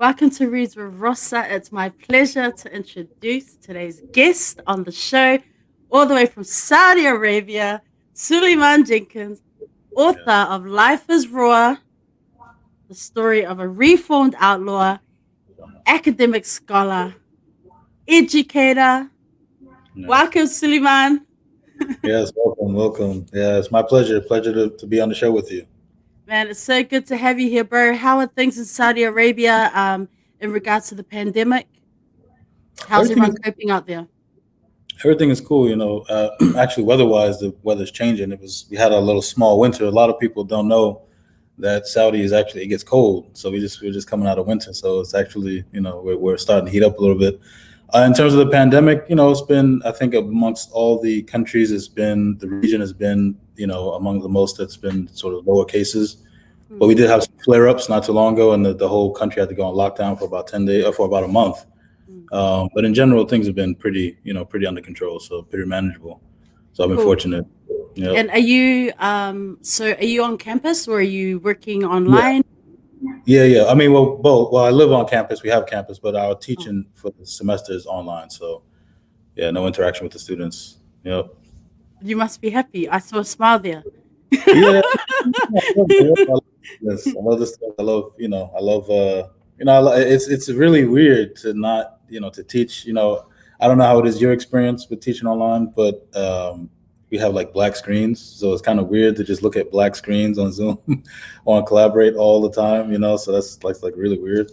Welcome to Reads with Rosa. It's my pleasure to introduce today's guest on the show, all the way from Saudi Arabia, Sulaiman Jenkins, author Yes. of Life is Raw, the story of a reformed outlaw, academic scholar, educator. Yes. Welcome, Sulaiman. Yes. Welcome. Welcome. Yeah, it's my pleasure. Pleasure to be on the show with you. Man, it's so good to have you here, bro. How are things in Saudi Arabia in regards to the pandemic? How's Everything everyone is coping out there? everything is cool. Actually, weather-wise, the weather's changing. We had a little small winter. A lot of people don't know that Saudi is actually it gets cold. So we're just coming out of winter. So it's actually we're starting to heat up a little bit. In terms of the pandemic, it's been I think amongst all the countries, the region has been among the most that's been sort of lower cases. But we Mm, did have some flare-ups not too long ago, and the whole country had to go on lockdown for about 10 days, or for about a month. mm. But in general, things have been pretty under control, so pretty manageable. So I've been Cool. fortunate. Yep. And are you on campus or are you working Yeah. online? Yeah. I mean, well, both. Well, I live on campus. We have campus, but our Oh, teaching for the semester is online. So yeah, no interaction with the students. Yep. you must be happy. I saw a smile there. Yeah. Yes, I love this stuff. I love, it's really weird to not, to teach, I don't know how it is your experience with teaching online, but we have like black screens. So it's kind of weird to just look at black screens on Zoom or on Collaborate all the time, so that's like really weird.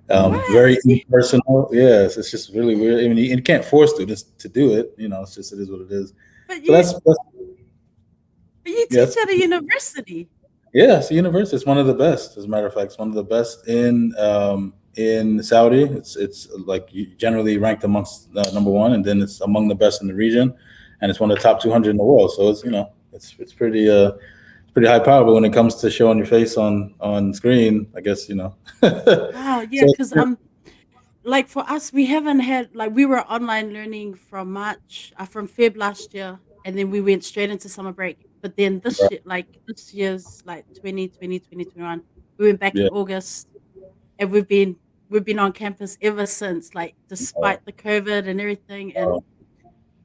What? Very impersonal. Yes, it's just really weird. I mean, you can't force students to do it, it's just, it is what it is. But So you that's but you yes. teach at a university. Yeah, it's a university. It's one of the best, as a matter of fact. It's one of the best in Saudi. It's like generally ranked amongst number one, and then it's among the best in the region, and it's one of the top 200 in the world. So it's pretty high power. But when it comes to showing your face on screen, I guess Wow, yeah, So because like for us, we haven't had like we were online learning from March, from Feb last year, and then we went straight into summer break. But then this year's like 2020, 2021, we went back in yeah. August, and we've been on campus ever since, like Uh, despite the COVID and everything, uh, and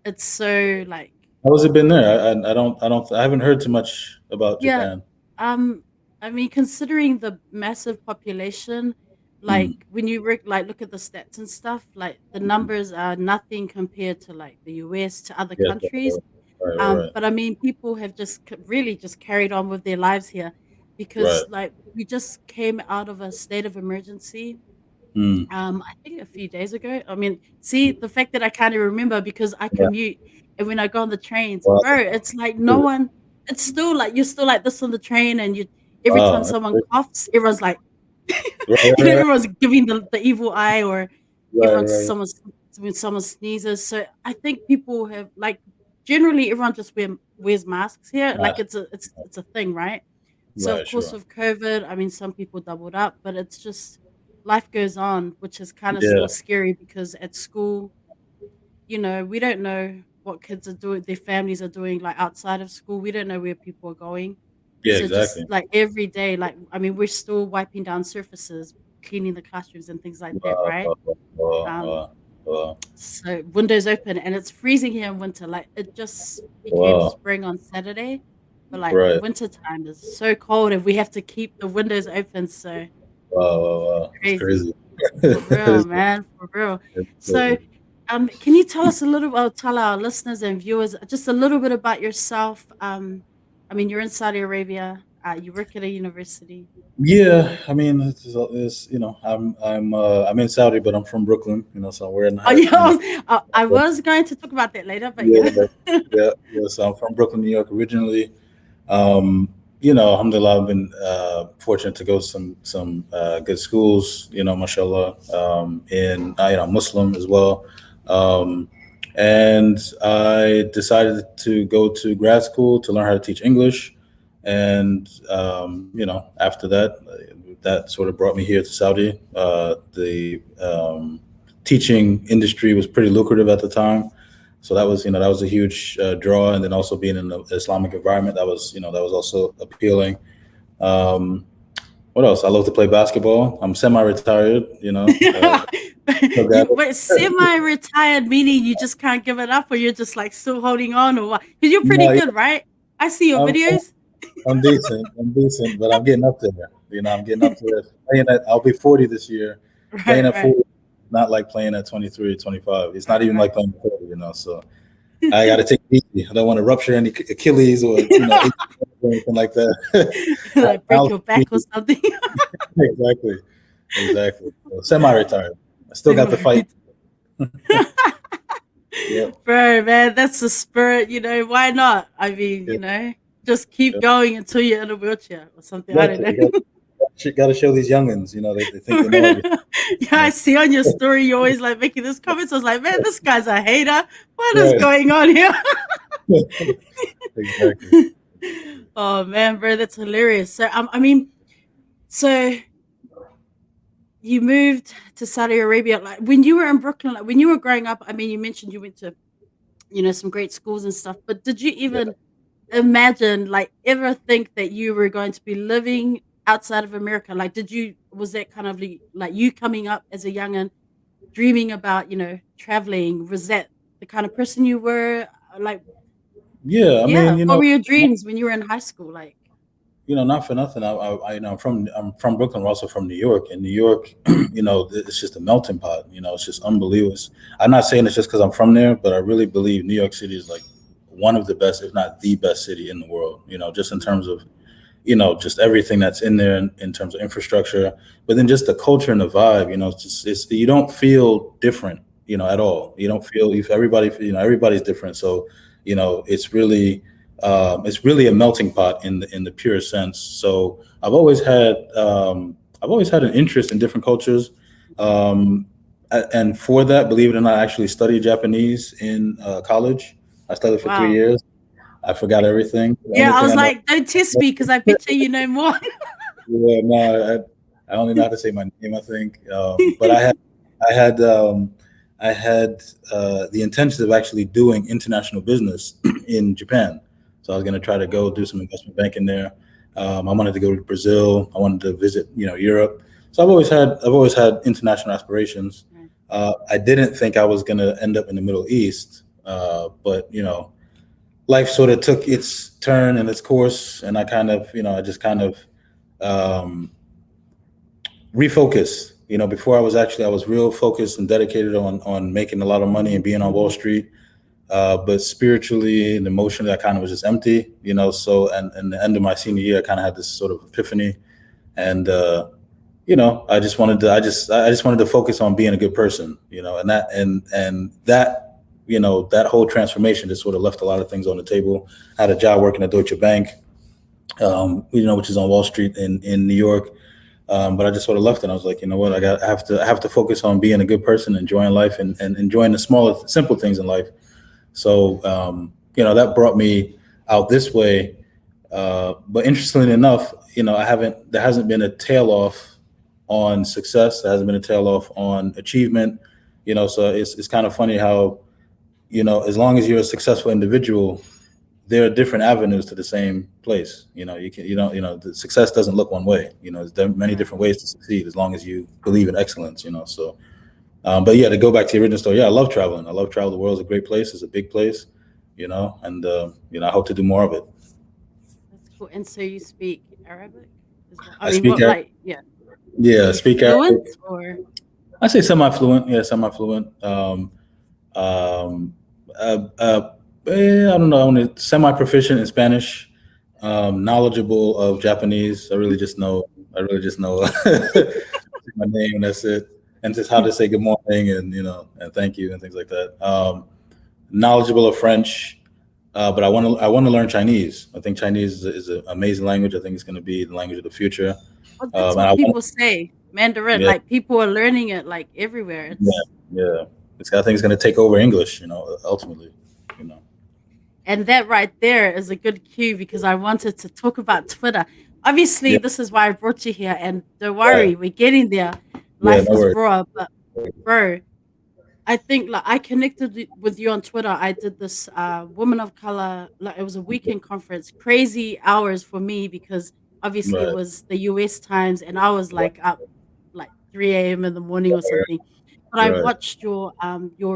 it's so like how has it been there? I haven't heard too much about yeah, Japan. um, I mean, considering the massive population, like Mm, when you like look at the stats and stuff, like the numbers are nothing compared to like the US to other yes, countries. right, But I mean, people have just really just carried on with their lives here right. because like we just came out of a state of emergency. Mm, I think a few days ago. I mean, see the fact that I can't even remember because I yeah. commute and when I go on the trains, Wow. bro, it's like no one. It's still like you're still like this on the train, and you every time Wow. That's someone great. coughs, everyone's like, Right, right, right. everyone's giving the evil eye, or Right, everyone's right. someone's when someone sneezes. So I think people have like generally everyone just wears masks here. Like Nice. it's a thing, right? So of Right, course sure. with COVID, I mean some people doubled up, but it's just life goes on, which is kind of Yeah, still scary because at school, we don't know what kids are doing, their families are doing like outside of school. We don't know where people are going. yeah, So exactly. just like every day, like I mean, we're still wiping down surfaces, cleaning the classrooms and things like that, Uh, right? uh, uh, Um, uh, uh, so windows open and it's freezing here in winter. Like it just became wow. spring on Saturday, but like Right. winter time is so cold and we have to keep the windows open. So Wow. It's crazy. crazy. For real, man, for real. It's So, crazy. can you tell us a little, well, tell our listeners and viewers just a little bit about yourself? I mean, you're in Saudi Arabia. You work at a university. Yeah, I mean, I'm in Saudi, but I'm from Brooklyn. So we're in Oh, high. yeah, I was going to talk about that later, but Yeah, yeah. yeah. So I'm from Brooklyn, New York, originally. Um, Alhamdulillah, I've been fortunate to go to some good schools. Mashallah, and I'm Muslim as well. Um, and I decided to go to grad school to learn how to teach English. And after that, that sort of brought me here to Saudi. The teaching industry was pretty lucrative at the time, so that was a huge draw. And then also being in the Islamic environment, that was also appealing. Um, What else? I love to play basketball. I'm semi-retired. Still got You wait, semi-retired meaning you just can't give it up, or you're just like still holding on, or what? Because you're pretty no, good, right? I see your I'm, videos. I'm decent. I'm decent, but I'm getting up there. I'm getting up there. Playing at, I'll be 40 this year. Playing Right, at right, 40, not like playing at 23 or 25. It's not right, even right. like playing at 40. So I got to take it easy. I don't want to rupture any Achilles or or anything like that. Like break I'll your back or something. exactly, exactly. So, semi-retired. I still got the fight. Semi. Yeah, Bro, man, that's the spirit. Why not? I mean, yeah, just keep yeah. going until you're in a wheelchair or something. I don't Exactly. know. Got to show these youngins. They think they know everything. Yeah, I see on your story you're always like making this comments. I was like, man, this guy's a hater. What is Right. going on here? Exactly. Oh man, bro, that's hilarious. So, I mean, so you moved to Saudi Arabia. Like when you were in Brooklyn, like when you were growing up. I mean, you mentioned you went to some great schools and stuff. But did you Yeah. even imagine, like, ever think that you were going to be living outside of America? Like, was that kind of like you coming up as a youngin, dreaming about, traveling? Was that the kind of person you were? Like, Yeah. I yeah, mean, what were your dreams when you were in high school? Like, not for nothing. I'm from Brooklyn. We're also from New York, and New York, it's just a melting pot. It's just unbelievable. I'm not saying it's just because I'm from there, but I really believe New York City is like one of the best, if not the best city in the world. Just in terms of just everything that's in there in terms of infrastructure, but then just the culture and the vibe. You don't feel different, at all. You don't feel if everybody, everybody's different. So, it's really a melting pot in the purest sense. So I've always had an interest in different cultures. Um, and for that, believe it or not, I actually studied Japanese in college. I studied for three wow. years. I forgot everything. The Yeah, only I thing was I know. like, don't test me because I bet you know more. Yeah, no, I only know how to say my name, I think. But I had the intention of actually doing international business in Japan. So I was going to try to go do some investment banking there. I wanted to go to Brazil. I wanted to visit, Europe. So I've always had international aspirations. I didn't think I was going to end up in the Middle East, but life sort of took its turn and its course, and I just kind of um, refocus. Before I was real focused and dedicated on making a lot of money and being on Wall Street. But spiritually and emotionally, I kind of was just empty. So and the end of my senior year, I kind of had this sort of epiphany, and I just wanted to focus on being a good person. And that whole transformation just sort of left a lot of things on the table. I had a job working at Deutsche Bank, which is on Wall Street in New York. But I just sort of left, and I was like, you know what, I have to focus on being a good person, enjoying life, and enjoying the smaller, simple things in life. So that brought me out this way. But interestingly enough, there hasn't been a tail off on success. There hasn't been a tail off on achievement. So it's kind of funny how as long as you're a successful individual, there are different avenues to the same place. The success doesn't look one way. There's many Right. different ways to succeed as long as you believe in excellence. So, but yeah, to go back to the original story, yeah, I love traveling. I love travel. The world's a great place. It's a big place. And I hope to do more of it. That's cool. And so you speak Arabic as well? I I mean, speak what, Arabic. like, yeah. Are Yeah, you speak fluent Arabic. or? I say semi-fluent. Yeah, semi-fluent. Um, I don't know. I'm semi-proficient in Spanish. Knowledgeable of Japanese. I really just know my name. That's it, and just how to say good morning and and thank you and things like that. Knowledgeable of French, but I want to learn Chinese. I think Chinese is an amazing language. I think it's going to be the language of the future. Oh, that's And what I want, people say. Mandarin, yeah, like people are learning it like everywhere. yeah, yeah. I think it's going to take over English. Ultimately. You know. And that right there is a good cue because I wanted to talk about Twitter. Obviously, Yeah. this is why I brought you here, and don't Right. worry, we're getting there. Yeah. Life No is worries. raw, but bro, I think like I connected with you on Twitter. I did this woman of color, like it was a weekend conference, crazy hours for me because Obviously, it Right. was the US times, and I was like up like 3 a.m. in the morning or something. But I Right. watched your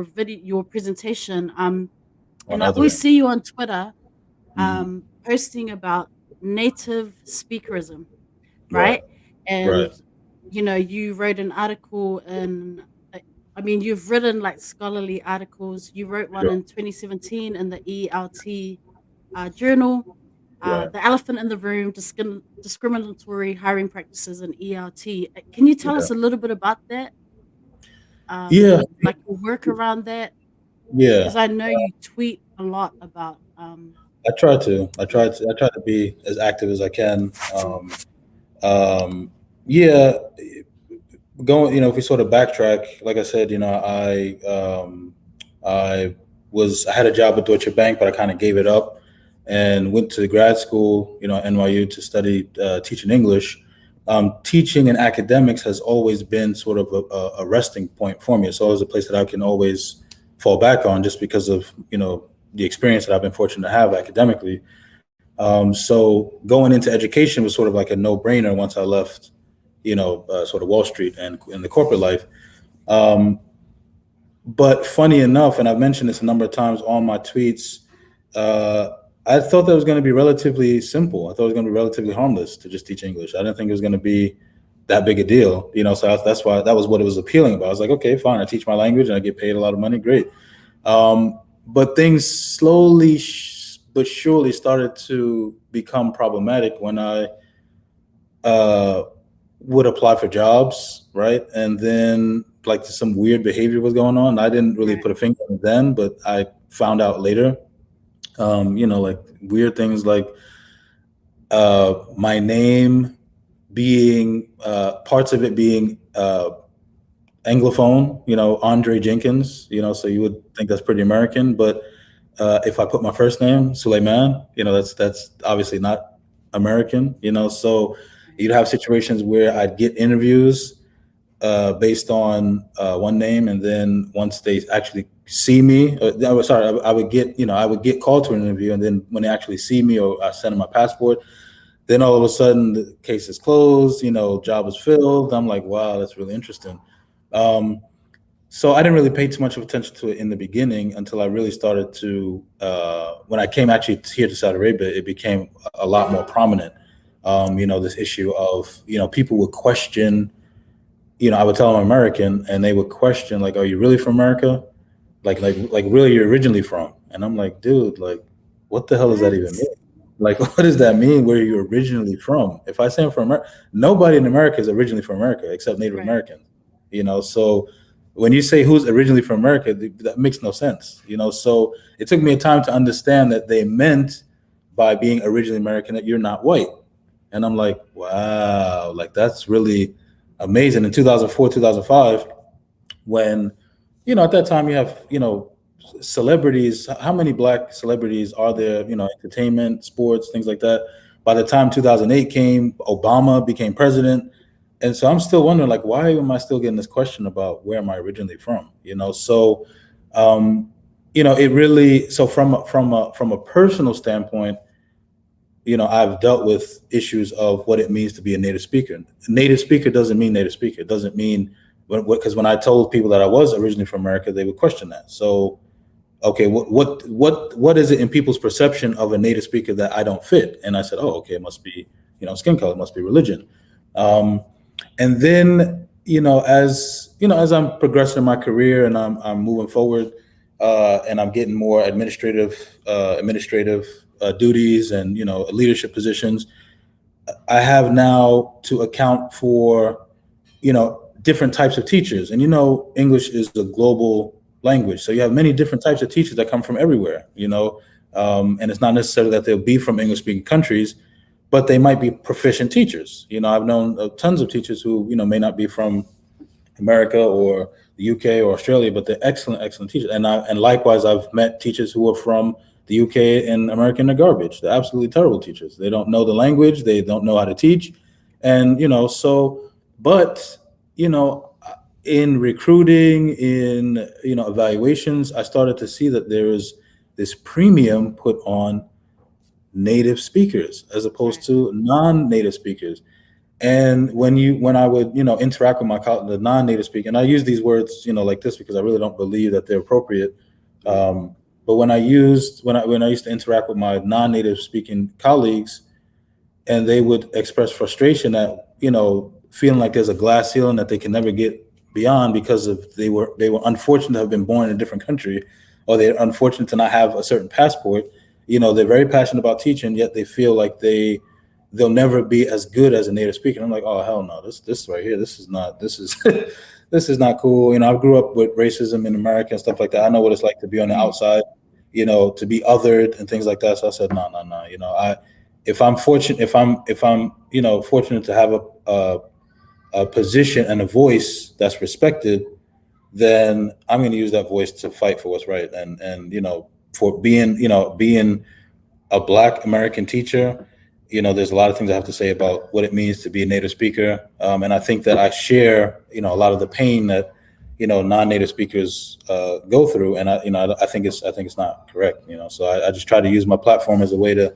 video, your presentation, On and I always othering. see you on Twitter, Hmm. posting about Native-Speakerism, Right. right? Right. And you wrote an article in. I mean, you've written like scholarly articles. You wrote one Sure. in 2017 in the ELT journal, Right. The Elephant in the Room, Discriminatory Hiring Practices in ELT. Can you tell Yeah. us a little bit about that? Yeah. Like your work around that? Yeah. Because I know you tweet a lot about. I try to. I Yeah. try to. I try to be as active as I can. Um, yeah. Going. If we sort of backtrack, like I said, I I had a job at Deutsche Bank, but I kind of gave it up and went to grad school, NYU to study teaching English. Teaching and academics has always been sort of a resting point for me. It's always a place that I can always fall back on, just because of the experience that I've been fortunate to have academically. So going into education was sort of like a no brainer once I left, sort of Wall Street and in the corporate life. Um, but funny enough, and I've mentioned this a number of times on my tweets, uh, I thought that was going to be relatively simple. I thought it was going to be relatively harmless to just teach English. I didn't think it was going to be that big a deal, So that's why that was what it was appealing about. I was like, okay, fine. I teach my language and I get paid a lot of money. Great. But things slowly but surely started to become problematic when I uh, would apply for jobs, right? And then like some weird behavior was going on. I didn't really Right. put a finger on it then, but I found out later. Like weird things like my name being parts of it being Anglophone, Andre Jenkins, so you would think that's pretty American, but if I put my first name, Sulaiman, that's obviously not American, So Right. you'd have situations where I'd get interviews based on one name, and then once they actually see me, I would get, I would get called to an interview, and then when they actually see me or I send them my passport, then all of a sudden the case is closed, job is filled. I'm like, wow, that's really interesting. Um, so I didn't really pay too much of attention to it in the beginning until I really started to, when I came actually here to Saudi Arabia, it became a lot more prominent. This issue of, people would question, I would tell them I'm American and they would question, like, are you really from America? Like really you're originally from? And I'm like, dude, like, what the hell does that What? even mean? Like, what does that mean? Where you're originally from? If I say I'm from America, nobody in America is originally from America except Native Right. Americans. So when you say who's originally from America, that makes no sense. So it took me a time to understand that they meant by being originally American that you're not white. And I'm like, wow, like that's really amazing. In 2004, 2005, when at that time you have celebrities, how many black celebrities are there, entertainment, sports, things like that. By the time 2008 came, Obama became president, and so I'm still wondering, like, why am I still getting this question about where am I originally from? So um it really, so from a personal standpoint, I've dealt with issues of what it means to be a native speaker. Native speaker doesn't mean native speaker. It doesn't mean, because when I told people that I was originally from America, they would question that. So, okay, what is it in people's perception of a native speaker that I don't fit? And I said, oh, okay, it must be, skin color, it must be religion. Um, and then, as I'm progressing in my career and I'm moving forward, and I'm getting more administrative duties and leadership positions, I have now to account for different types of teachers. And English is a global language, so you have many different types of teachers that come from everywhere. And it's not necessarily that they'll be from English speaking countries, but they might be proficient teachers. I've known tons of teachers who may not be from America or the UK or Australia, but they're excellent, excellent teachers. And likewise, I've met teachers who are from the UK and America, and they're garbage. They're absolutely terrible teachers. They don't know the language. They don't know how to teach, and but you know, in recruiting, in evaluations, I started to see that there is this premium put on native speakers as opposed Right. to non-native speakers. And when I would, interact with the non-native speaker, and I use these words, like this because I really don't believe that they're appropriate. Mm. But when I used to interact with my non-native speaking colleagues, and they would express frustration at, feeling like there's a glass ceiling that they can never get beyond because of they were unfortunate to have been born in a different country, or they're unfortunate to not have a certain passport. They're very passionate about teaching, yet they feel like they'll never be as good as a native speaker. And I'm like, oh hell no, this right here, this is this is not cool. I grew up with racism in America and stuff like that. I know what it's like to be on the outside, to be othered and things like that. So I said, no, no, no. If I'm fortunate to have a position and a voice that's respected, then I'm going to use that voice to fight for what's right. And for being a Black American teacher, there's a lot of things I have to say about what it means to be a native speaker. And I think that I share, a lot of the pain that, non-native speakers go through. And I think it's not correct. So I just try to use my platform as a way to,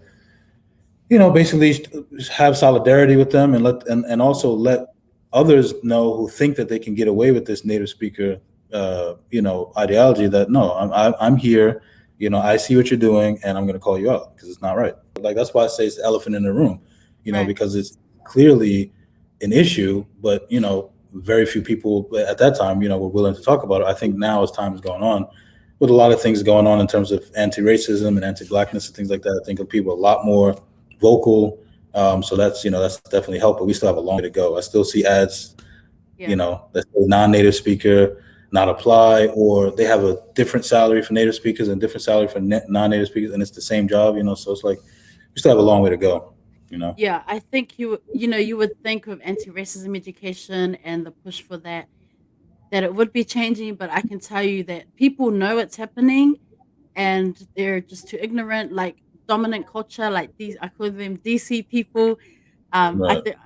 basically have solidarity with them, and also let others know who think that they can get away with this native speaker, ideology, that no, I'm here, I see what you're doing, and I'm going to call you out because it's not right. Like, that's why I say it's the elephant in the room, Right. because it's clearly an issue, but very few people at that time, were willing to talk about it. I think now, as time is going on, with a lot of things going on in terms of anti-racism and anti-blackness and things like that, I think of people a lot more vocal. So that's definitely helped, but we still have a long way to go. I still see ads, Yeah. that say non-native speaker, not apply, or they have a different salary for native speakers and different salary for non-native speakers, and it's the same job. So it's like we still have a long way to go. Yeah, I think you would think of anti-racism education and the push for that it would be changing, but I can tell you that people know it's happening and they're just too ignorant. Like dominant culture, like these, I call them DC people. I Right. think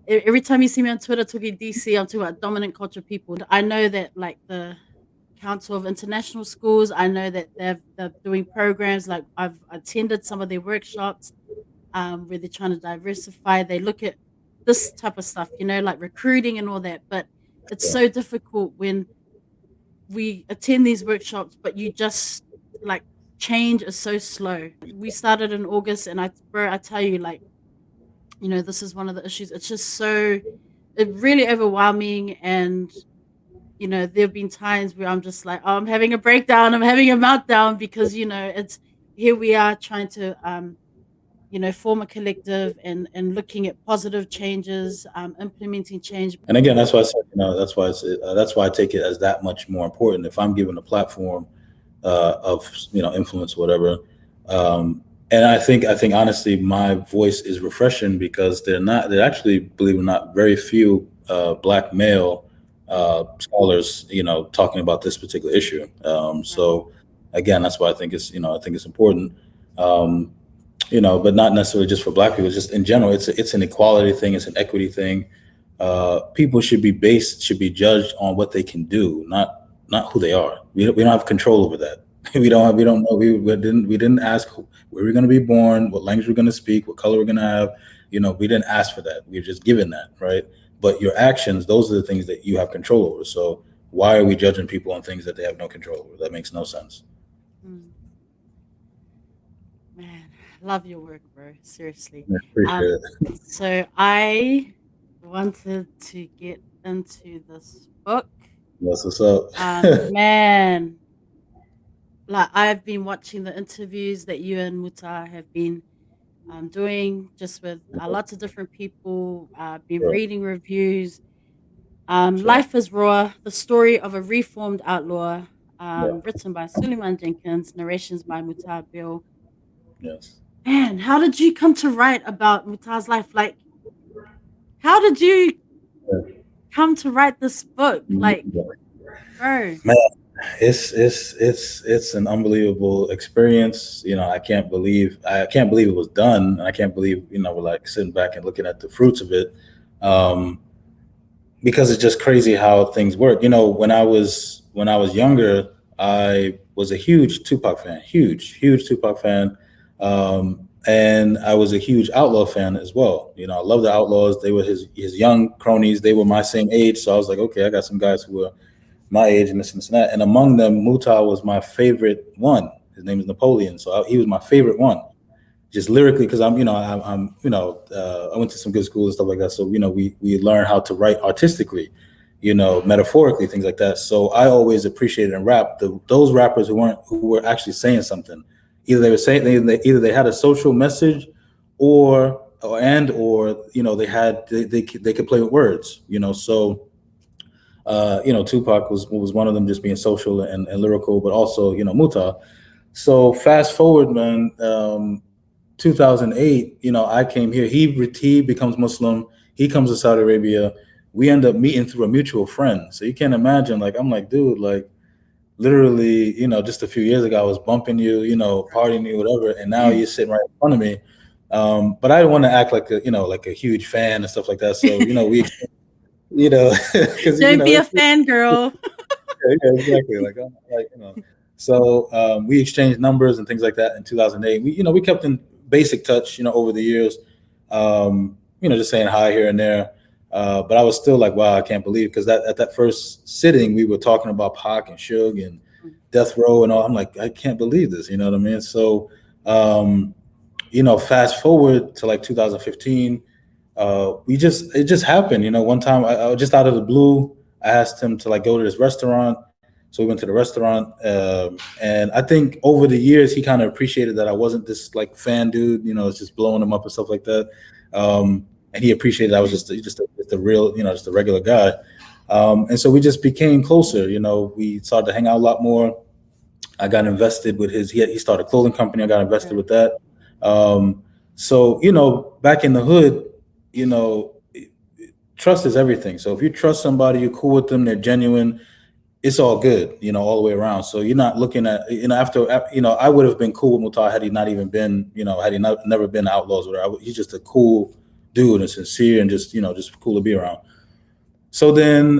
every time you see me on Twitter talking DC, I'm talking about dominant culture people. I know that like the Council of International Schools, I know that they're doing programs. Like I've attended some of their workshops, where they're trying to diversify. They look at this type of stuff, like recruiting and all that. But it's Yeah. so difficult when we attend these workshops, but you just like change is so slow. We started in August, and I tell you, like, this is one of the issues. It's just so it really overwhelming, and there have been times where I'm just like, oh, I'm having a breakdown, I'm having a meltdown because it's here we are trying to form a collective and looking at positive changes, implementing change. And again, that's why I said, that's why I take it as that much more important. If I'm given a platform of influence, or whatever. And I think honestly, my voice is refreshing because they're actually, believe it or not, very few Black male scholars, talking about this particular issue. Right. So again, that's why I think it's important. Um, but not necessarily just for Black people. Just in general, it's an equality thing. It's an equity thing. People should be judged on what they can do, not who they are. We don't have control over that. We don't know. We didn't ask where we're going to be born, what language we're going to speak, what color we're going to have. We didn't ask for that. We're just given that, right? But your actions, those are the things that you have control over. So why are we judging people on things that they have no control over? That makes no sense. Mm, man, love your work, bro. Seriously. I appreciate Um, it. so I wanted to get into this book. That's what's up. Man, like I've been watching the interviews that you and Mutah have been doing just with lots of different people. Been Sure, reading reviews. sure. Life is Raw, the story of a reformed outlaw, Yeah. written by Sulaiman Jenkins, narrations by Mutah Beale. Yes. Man, how did you come to write about Mutah's life? Like, how did you come to write this book? Like, Yeah. bro. Man, it's an unbelievable experience. I can't believe it was done. I can't believe we're like sitting back and looking at the fruits of it. Um, because it's just crazy how things work. When I was younger, I was a huge Tupac fan, huge Tupac fan. and I was a huge Outlaw fan as well. I love the Outlaws. They were his young cronies. They were my same age, so I was like, okay, I got some guys who were my age and this and this and that. And among them, Mutah was my favorite one. His name is Napoleon, so he was my favorite one. Just lyrically, because I went to some good schools and stuff like that. So we learn how to write artistically, metaphorically, things like that. So I always appreciated in rap those rappers who were actually saying something. Either they were saying either they had a social message, or they could play with words. So Tupac was one of them, just being social and lyrical, but also Mutah. So fast forward, man. 2008, I came here. He becomes Muslim. He comes to Saudi Arabia. We end up meeting through a mutual friend. So you can't imagine. Like I'm like, dude, like literally, just a few years ago, I was bumping you, partying you, whatever, and now you're sitting right in front of me. But I didn't want to act like like a huge fan and stuff like that. So because Don't be a fangirl. yeah, exactly. So we exchanged numbers and things like that in 2008. We kept in basic touch, over the years. Just saying hi here and there. But I was still like, wow, I can't believe, because at that first sitting, we were talking about Pac and Suge and Death Row and all. I'm like, I can't believe this. You know what I mean? So, fast forward to like 2015. It just happened. One time I was just out of the blue. I asked him to like go to this restaurant. So we went to the restaurant, and I think over the years he kind of appreciated that I wasn't this like fan dude, it's just blowing him up and stuff like that. And he appreciated I was just a real, just a regular guy. And so we just became closer. We started to hang out a lot more. I got invested with he started a clothing company. I got invested with that. So back in the hood, you know, trust is everything. So if you trust somebody, you're cool with them, they're genuine, it's all good, all the way around. So you're not looking at, after, I would have been cool with Mutah had he not even been, had he never been Outlaws or whatever. He's just a cool dude and sincere and just cool to be around. So then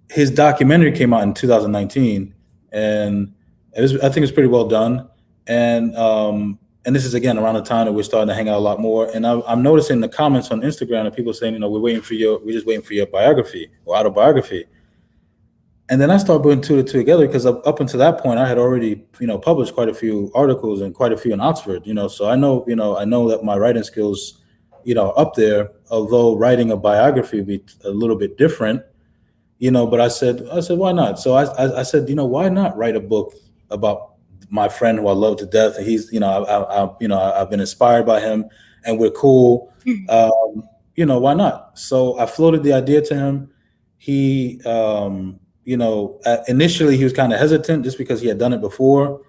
his documentary came out in 2019, and I think it's pretty well done. And this is again around the time that we're starting to hang out a lot more. And I'm noticing the comments on Instagram that people saying, we're just waiting for your biography or autobiography. And then I started putting two to two together, because up until that point, I had already, published quite a few articles and quite a few in Oxford, so I know that my writing skills, are up there, although writing a biography would be a little bit different, but I said, why not? So I said, why not write a book about my friend who I love to death, and he's, I've been inspired by him, and we're cool. Why not? So I floated the idea to him. He, initially he was kind of hesitant just because he had done it before,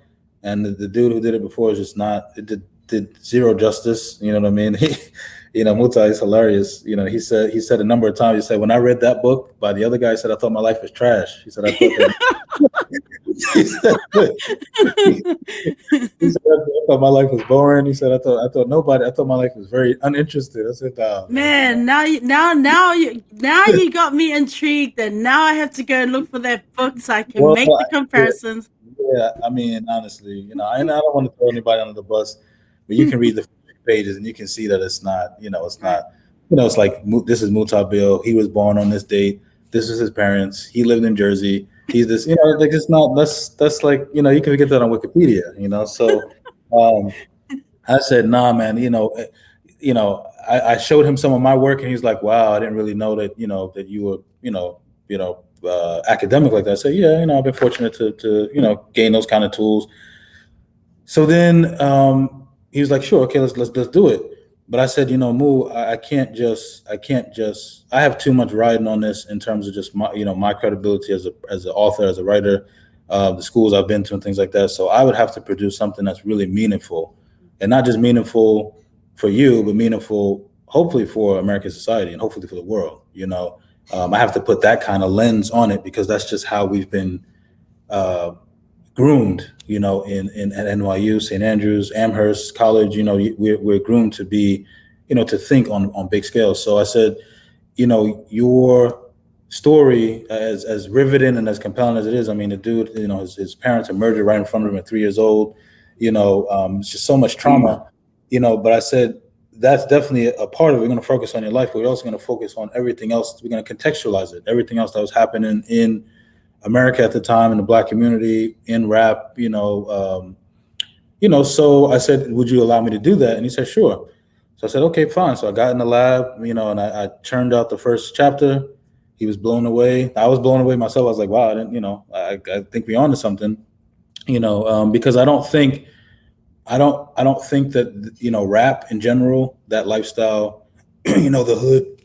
and the dude who did it before is just not. It did zero justice. You know what I mean? Mutah is hilarious. He said a number of times. He said, when I read that book by the other guy, he said, I thought my life was trash. He said, I thought that. he said, I thought my life was boring. He said, I thought my life was very uninterested. I said, oh, man, now you got me intrigued, and now I have to go and look for that book so I can make the comparisons. Yeah, I mean, honestly, I don't want to throw anybody under the bus, but you can read the pages and you can see that it's not, it's like, this is Mutah Beale. He was born on this date. This is his parents. He lived in Jersey. He's this, like it's not. That's like, you can get that on Wikipedia. So I said, nah, man. I showed him some of my work, and he's like, wow, I didn't really know that that you were academic like that. I said, yeah, I've been fortunate to gain those kind of tools. So then he was like, sure, okay, let's do it. But I said, Moo, I can't just. I have too much riding on this in terms of just my credibility as an author, as a writer, the schools I've been to and things like that. So I would have to produce something that's really meaningful, and not just meaningful for you, but meaningful, hopefully, for American society and hopefully for the world. I have to put that kind of lens on it, because that's just how we've been groomed, in at NYU, St. Andrews, Amherst College. We're groomed to be, to think on big scale. So I said, your story, as riveting and as compelling as it is, I mean, the dude, his parents are murdered right in front of him at 3 years old. It's just so much trauma, but I said, that's definitely a part of it. We're going to focus on your life, but we're also going to focus on everything else. We're going to contextualize it, everything else that was happening in America at the time, in the Black community, in rap, so I said, would you allow me to do that? And he said, sure. So I said, okay, fine. So I got in the lab, and I churned out the first chapter. He was blown away. I was blown away myself. I was like, wow, I didn't, I think we're onto something, because I don't think that, rap in general, that lifestyle, the hood,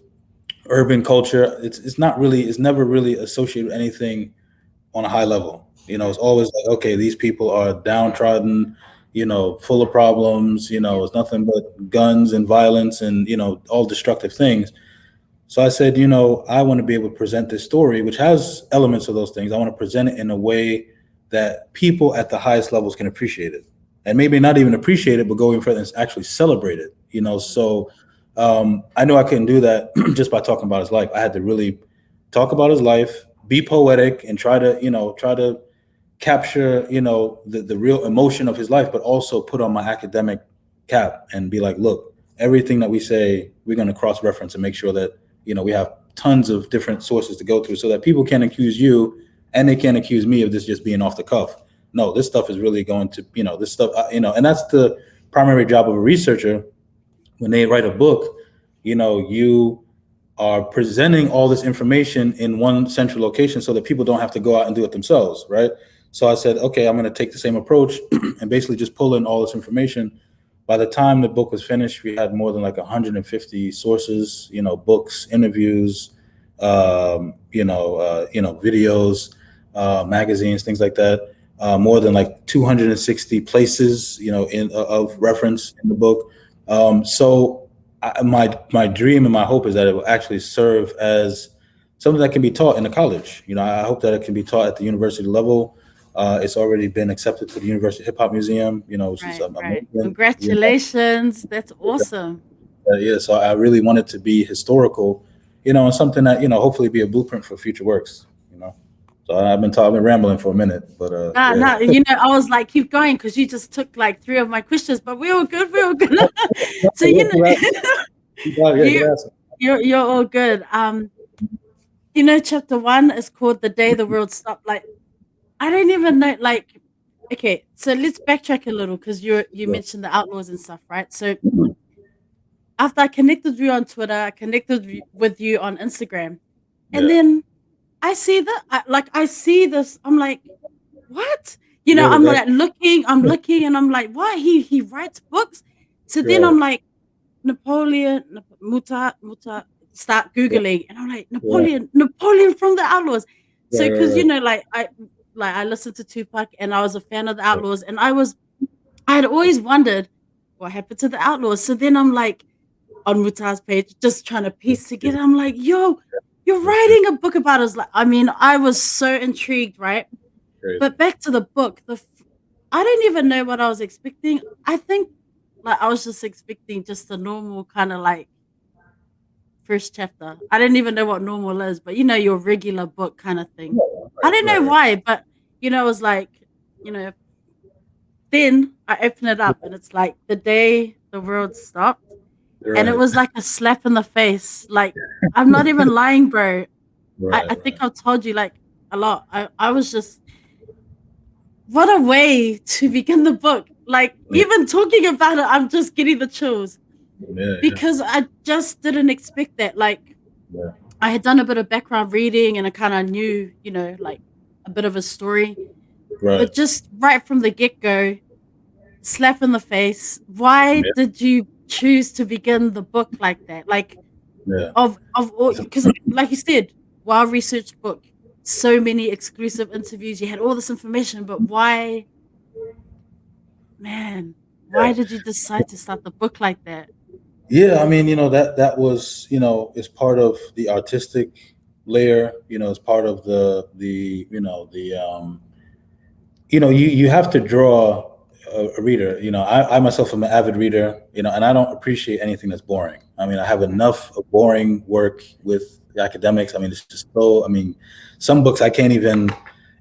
urban culture, it's never really associated with anything on a high level. It's always like, okay, these people are downtrodden, full of problems, it's nothing but guns and violence and, all destructive things. So I said, I want to be able to present this story, which has elements of those things. I want to present it in a way that people at the highest levels can appreciate it. And maybe not even appreciate it, but go even further and actually celebrate it, So I knew I couldn't do that just by talking about his life. I had to really talk about his life, be poetic, and try to capture, the real emotion of his life, but also put on my academic cap and be like, look, everything that we say, we're going to cross reference and make sure that, we have tons of different sources to go through so that people can't accuse you and they can't accuse me of this just being off the cuff. No, this stuff is really going to, this stuff, and that's the primary job of a researcher. When they write a book, you are presenting all this information in one central location so that people don't have to go out and do it themselves, right? So I said, okay, I'm going to take the same approach and basically just pull in all this information. By the time the book was finished, we had more than like 150 sources, books, interviews, videos, magazines, things like that. More than like 260 places, of reference in the book. So my dream and my hope is that it will actually serve as something that can be taught in the college. I hope that it can be taught at the university level. It's already been accepted to the University Hip Hop Museum, which is Right, right. amazing. Congratulations. That's awesome. Yeah, so I really want it to be historical, and something that hopefully be a blueprint for future works. So I've been rambling for a minute, but Nah, yeah. nah, I was like, keep going because you just took like three of my questions, but we all good. We all good. So Yeah, good you answer. you're all good. Chapter one is called "The Day the World Stopped." Like, I don't even know. Like, okay, so let's backtrack a little because you Yeah, mentioned the outlaws and stuff, right? So after I connected with you on Twitter, I connected with you on Instagram, and yeah, then I see this. I'm like, what? yeah, I'm that, like I'm looking, and I'm like, what? He writes books. So then right, I'm like, Mutah. Start yeah, googling, and I'm like, yeah, Napoleon from the Outlaws. So because right. I listened to Tupac, and I was a fan of the Outlaws, and I had always wondered what happened to the Outlaws. So then I'm like on Mutah's page, just trying to piece together. I'm like, yo, you're Crazy, writing a book about us. Like, I mean, I was so intrigued, right? crazy. But back to the book, I didn't even know what I was expecting. I think like I was just expecting just a normal kind of like first chapter. I didn't even know what normal is, but your regular book kind of thing. I Right, don't know right, why, but it was like, you know, then I open it up and it's like the day the world stopped. And it right, was like a slap in the face. Like, I'm not even lying, bro. I right, think right. I've told you like a lot. I was just, what a way to begin the book. Like, Yeah, even talking about it, I'm just getting the chills yeah, yeah, because I just didn't expect that. Like, yeah. I had done a bit of background reading and I kind of knew, like a bit of a story. Right. But just right from the get go, slap in the face. Why Yeah, did you choose to begin the book like that? Like, yeah. of all, because like you said, well researched book, so many exclusive interviews, you had all this information, but why, man, why Yeah. did you decide to start the book like that? Yeah, I mean, that was, is part of the artistic layer, it's part of you have to draw a reader. I myself am an avid reader, and I don't appreciate anything that's boring. I mean, I have Right. enough of boring work with the academics. I mean, it's just so, I mean, some books I can't even,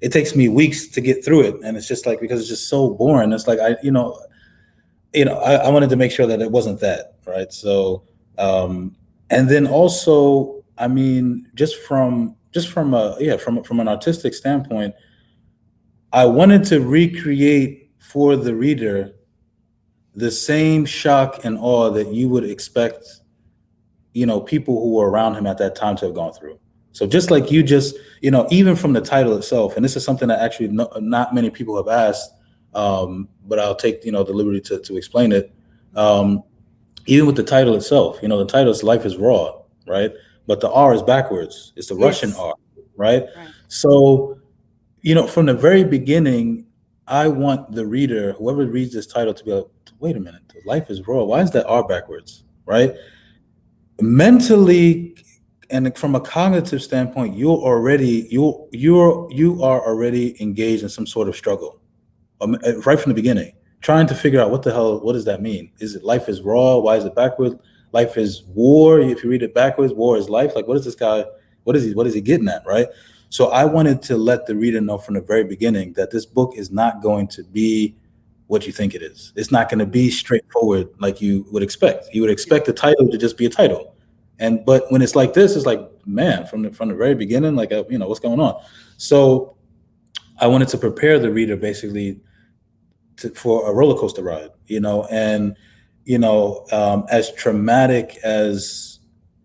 it takes me weeks to get through it, and it's just like because it's just so boring. It's like I wanted to make sure that it wasn't that, right? So, and then also, I mean, just from a from an artistic standpoint, I wanted to recreate for the reader the same shock and awe that you would expect, people who were around him at that time to have gone through. So just like even from the title itself, and this is something that actually not many people have asked, but I'll take the liberty to explain it. Um, Even with the title itself, the title is "Life is Raw," right? But the R is backwards. It's the Russian Yes. R, right? Right. So from the very beginning, I want the reader, whoever reads this title, to be like, "Wait a minute, life is raw. Why is that R backwards?" Right? Mentally and from a cognitive standpoint, you are already engaged in some sort of struggle, right from the beginning, trying to figure out what does that mean? Is it life is raw? Why is it backwards? Life is war. If you read it backwards, war is life. Like, what is this guy? What is he getting at, right? So I wanted to let the reader know from the very beginning that this book is not going to be what you think it is. It's not going to be straightforward like you would expect. You would Yeah. expect the title to just be a title, but when it's like this, it's like, man, from the very beginning, like, what's going on? So I wanted to prepare the reader basically for a roller coaster ride, and as traumatic as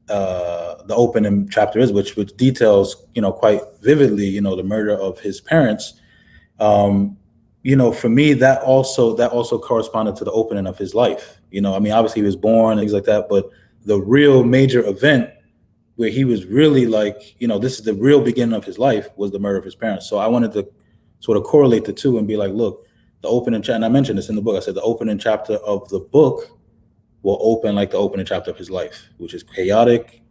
the opening chapter is, which details quite vividly the murder of his parents. For me, that also corresponded to the opening of his life. I mean, obviously he was born and things like that, but the real major event where he was really like, this is the real beginning of his life, was the murder of his parents. So I wanted to sort of correlate the two and be like, look, the opening chapter, and I mentioned this in the book. I said the opening chapter of the book will open like the opening chapter of his life, which is chaotic,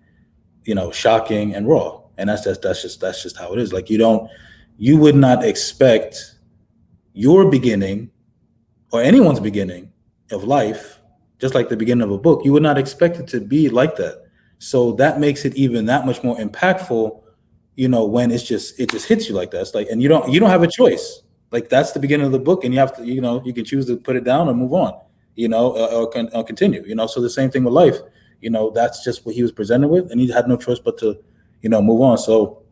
shocking and raw. And that's just how it is. Like, you would not expect your beginning or anyone's beginning of life, just like the beginning of a book, you would not expect it to be like that. So that makes it even that much more impactful, when it just hits you like that. It's like, and you don't have a choice. Like, that's the beginning of the book, and you have to, you can choose to put it down or move on, or continue. So the same thing with life. That's just what he was presented with, and he had no choice but to, move on. So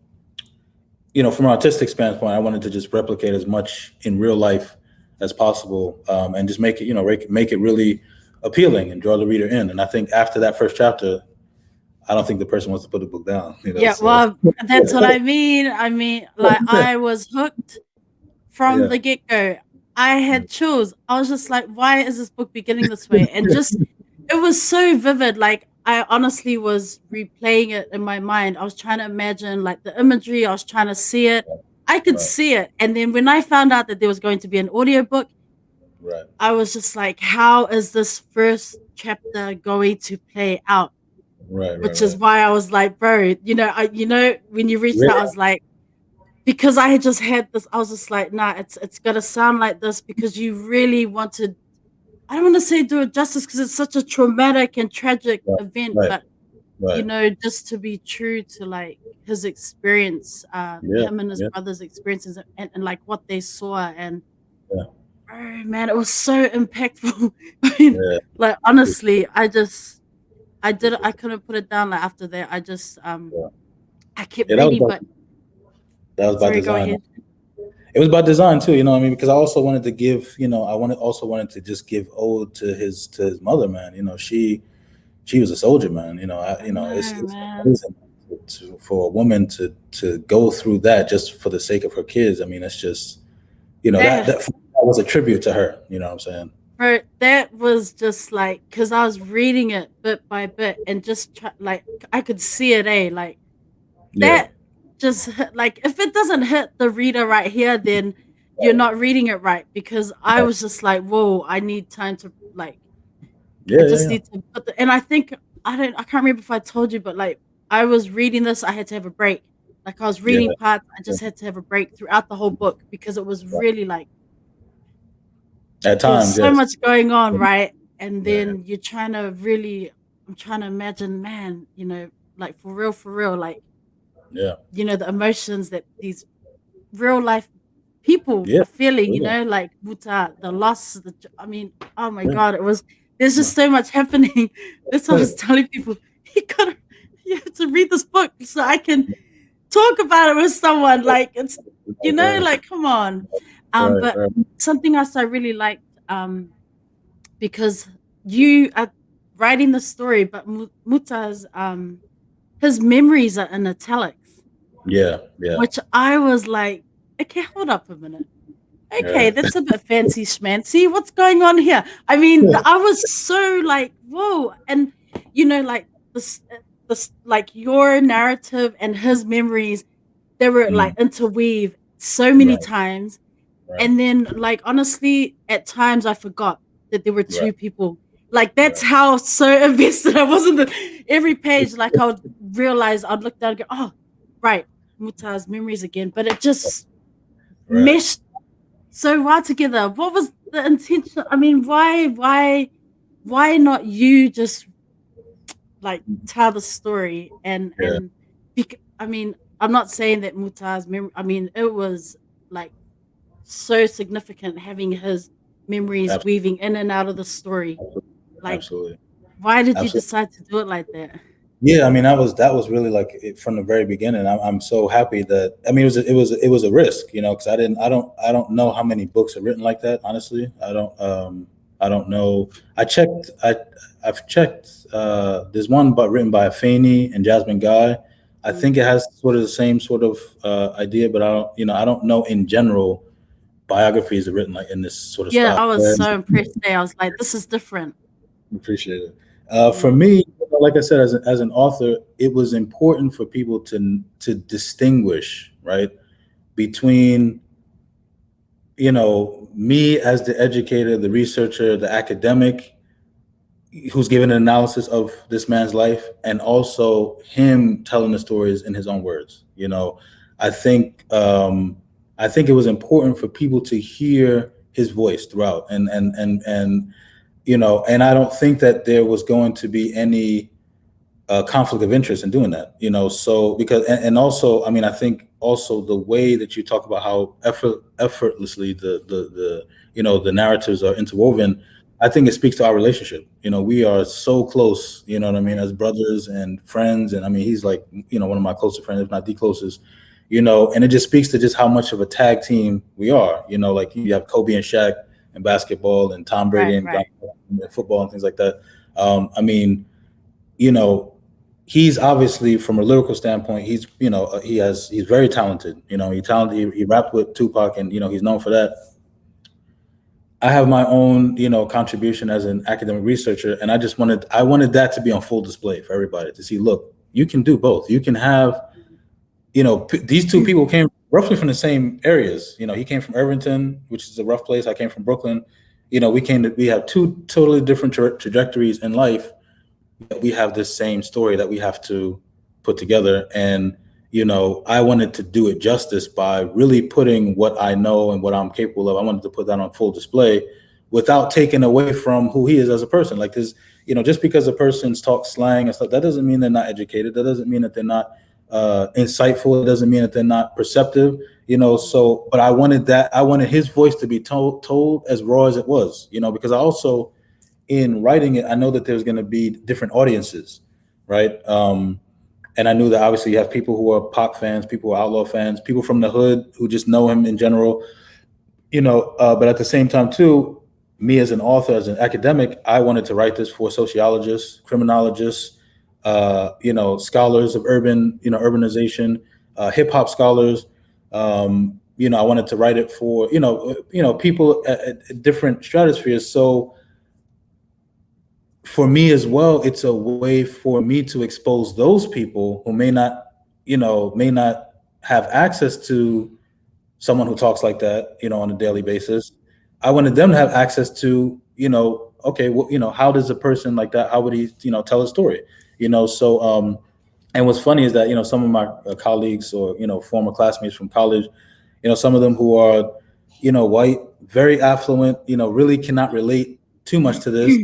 from an artistic standpoint, I wanted to just replicate as much in real life as possible, and just make it, make it really appealing and draw the reader in. And I think after that first chapter, I don't think the person wants to put the book down. Yeah, So well, that's what I mean. I mean, like, I was hooked from yeah, the get-go. I had chills. I was just like, why is this book beginning this way? And just, it was so vivid. Like, I honestly was replaying it in my mind. I was trying to imagine like the imagery. I was trying to see it. I could right, see it. And then when I found out that there was going to be an audiobook, right, I was just like, how is this first chapter going to play out? right, right, Which is right. why I was like, bro, when you reached out, I Yeah, was like, because I had just had this, I was just like, nah, it's gonna sound like this because you really wanted. I don't want to say do it justice because it's such a traumatic and tragic right, event, right, but right. just to be true to like his experience, Yeah, him and his yeah, brother's experiences, and like what they saw, and yeah, oh man, it was so impactful. I mean, yeah. like honestly, I couldn't put it down. Like after that, Yeah. I kept Yeah, that was reading, by but that was by sorry, go design. ahead. It was by design too, what I mean, because I also wanted to give, I wanted to just give ode to his mother, man. She was a soldier, man. I It's know, man. amazing for a woman to go through that just for the sake of her kids. I mean, it's just, that was a tribute to her. You know what I'm saying? Bro, that was just like because I was reading it bit by bit and just like I could see it, like Yeah, that just like if it doesn't hit the reader right here, then you're not reading it right because I right. was just like, whoa, I need time to like, I Yeah, yeah, just yeah, need to put and I think I can't remember if I told you, but like I was reading this, I had to have a break. Like I was yeah, reading parts, I yeah. just had to have a break throughout the whole book because it was really like At there was times, so yes. much going on, right? And Yeah, then I'm trying to imagine, man, like for real, like, yeah, the emotions that these real life people Yeah, are feeling, absolutely. like Mutah, the loss, I mean, oh my Yeah. God, there's just No. so much happening. That's what I was telling people. You have to read this book so I can talk about it with someone. Like, it's, Right, right, like, come on. right, But right. something else I really liked, because you are writing the story, but Mutah's, his memories are in italics, Yeah, yeah, which I was like, okay, hold up a minute. Okay, right. that's a bit fancy schmancy. What's going on here? I mean, I was so like, whoa. And, like this, like your narrative and his memories, they were like Mm, interweave so many right, times. right, And then, like, honestly, at times I forgot that there were right, two people. Like, that's right. how so invested I was in every page. Like, I would realize, I'd look down and go, oh, right, Mutah's memories again. But it just Right. meshed so well together. What was the intention? I mean, why not you just like tell the story Yeah, I mean, I'm not saying that Mutah's memory. I mean, it was like so significant having his memories absolutely, weaving in and out of the story. Like, absolutely, why did you absolutely. decide to do it like that? Yeah, I mean, that was really like it, from the very beginning. I'm so happy that I mean it was a risk, because I don't know how many books are written like that. Honestly, I don't know. I've checked. There's one but written by Faney and Jasmine Guy. I think Mm. it has sort of the same sort of idea, but I don't know in general biographies are written like in this sort of Yeah, style. I was so impressed there. I was like, this is different. Appreciate it. For Mm. me, like I said, as an author, it was important for people to distinguish, right, between me as the educator, the researcher, the academic who's given an analysis of this man's life, and also him telling the stories in his own words. I think I think it was important for people to hear his voice throughout, and I don't think that there was going to be any conflict of interest in doing that. So because and also, I mean, I think also the way that you talk about how effortlessly the narratives are interwoven, I think it speaks to our relationship. We are so close. You know what I mean, Right, as brothers and friends, and I mean, he's like one of my closest friends, if not the closest. And it just speaks to just how much of a tag team we are. Like you have Kobe and Shaq in basketball, and Tom Brady right, and right. football and things like that. I mean, you know, he's obviously from a lyrical standpoint, he's very talented. He rapped with Tupac, and he's known for that. I have my own, contribution as an academic researcher, and I wanted that to be on full display for everybody to see. Look, you can do both. You can have, these two people came roughly from the same areas. He came from Irvington, which is a rough place. I came from Brooklyn. We have two totally different trajectories in life, we have this same story that we have to put together. And I wanted to do it justice by really putting what I know and what I'm capable of. I wanted to put that on full display without taking away from who he is as a person. Like this, just because a person's talk slang and stuff, that doesn't mean they're not educated. That doesn't mean that they're not insightful. It doesn't mean that they're not perceptive. But I wanted his voice to be told as raw as it was, because I also, in writing it, I know that there's going to be different audiences, right? And I knew that obviously you have people who are pop fans, people who are outlaw fans, people from the hood who just know him in general, But at the same time, too, me as an author, as an academic, I wanted to write this for sociologists, criminologists, scholars of urbanization, hip hop scholars. I wanted to write it for people at different stratospheres. So for me as well, it's a way for me to expose those people who may not have access to someone who talks like that, on a daily basis. I wanted them to have access to, okay, well, how does a person like that, how would he, tell a story? So and what's funny is that, some of my colleagues or, former classmates from college, some of them who are, white, very affluent, really cannot relate too much to this.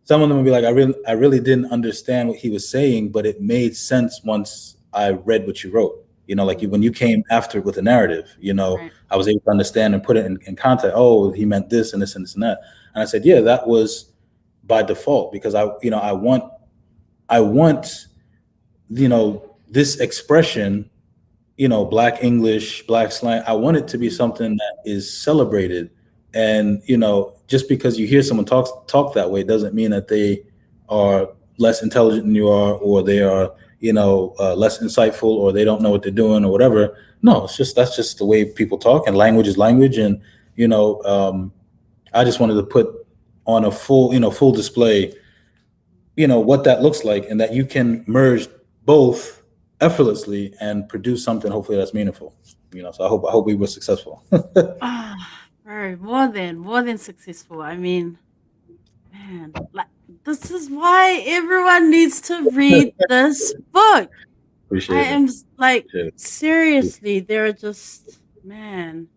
Some of them would be like, I really didn't understand what he was saying, but it made sense once I read what you wrote. Like when you came after it with a narrative, Right. I was able to understand and put it in context. Oh, he meant this and this and this and that. And I said, yeah, that was by default, because I want this expression, Black English, Black slang. I want it to be Mhm. something that is celebrated. And, just because you hear someone talk that way doesn't mean that they are less intelligent than you are, or they are, less insightful, or they don't know what they're doing, or whatever. No, that's just the way people talk, and language is language. And, I just wanted to put on a full display, what that looks like, and that you can merge both effortlessly and produce something, hopefully, that's meaningful. So I hope we were successful. Bro, more than successful. I mean, man, like this is why everyone needs to read this book. I Appreciate it. am like Appreciate it. seriously, they're just man.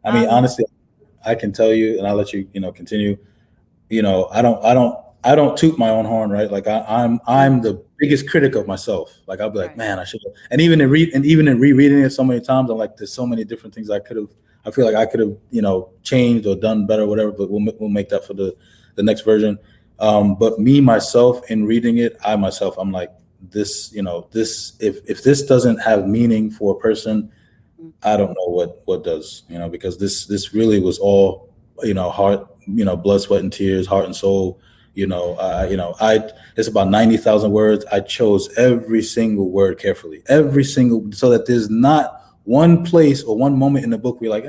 I mean, Um, honestly, I can tell you, and I'll let you, continue. I don't toot my own horn, right? Like I'm mm, the biggest critic of myself. Like I'll be like, right. man, I should have. And even in rereading it so many times, I'm like, there's so many different things I feel like I could have, changed or done better, whatever. But we'll make that for the next version. But me myself, in reading it, I'm like, if this doesn't have meaning for a person, Mm, I don't know what does, because this really was all, heart, blood, sweat, and tears, heart and soul. I it's about 90,000 words. I chose every single word carefully, every single, so that there's not one place or one moment in the book where you're like,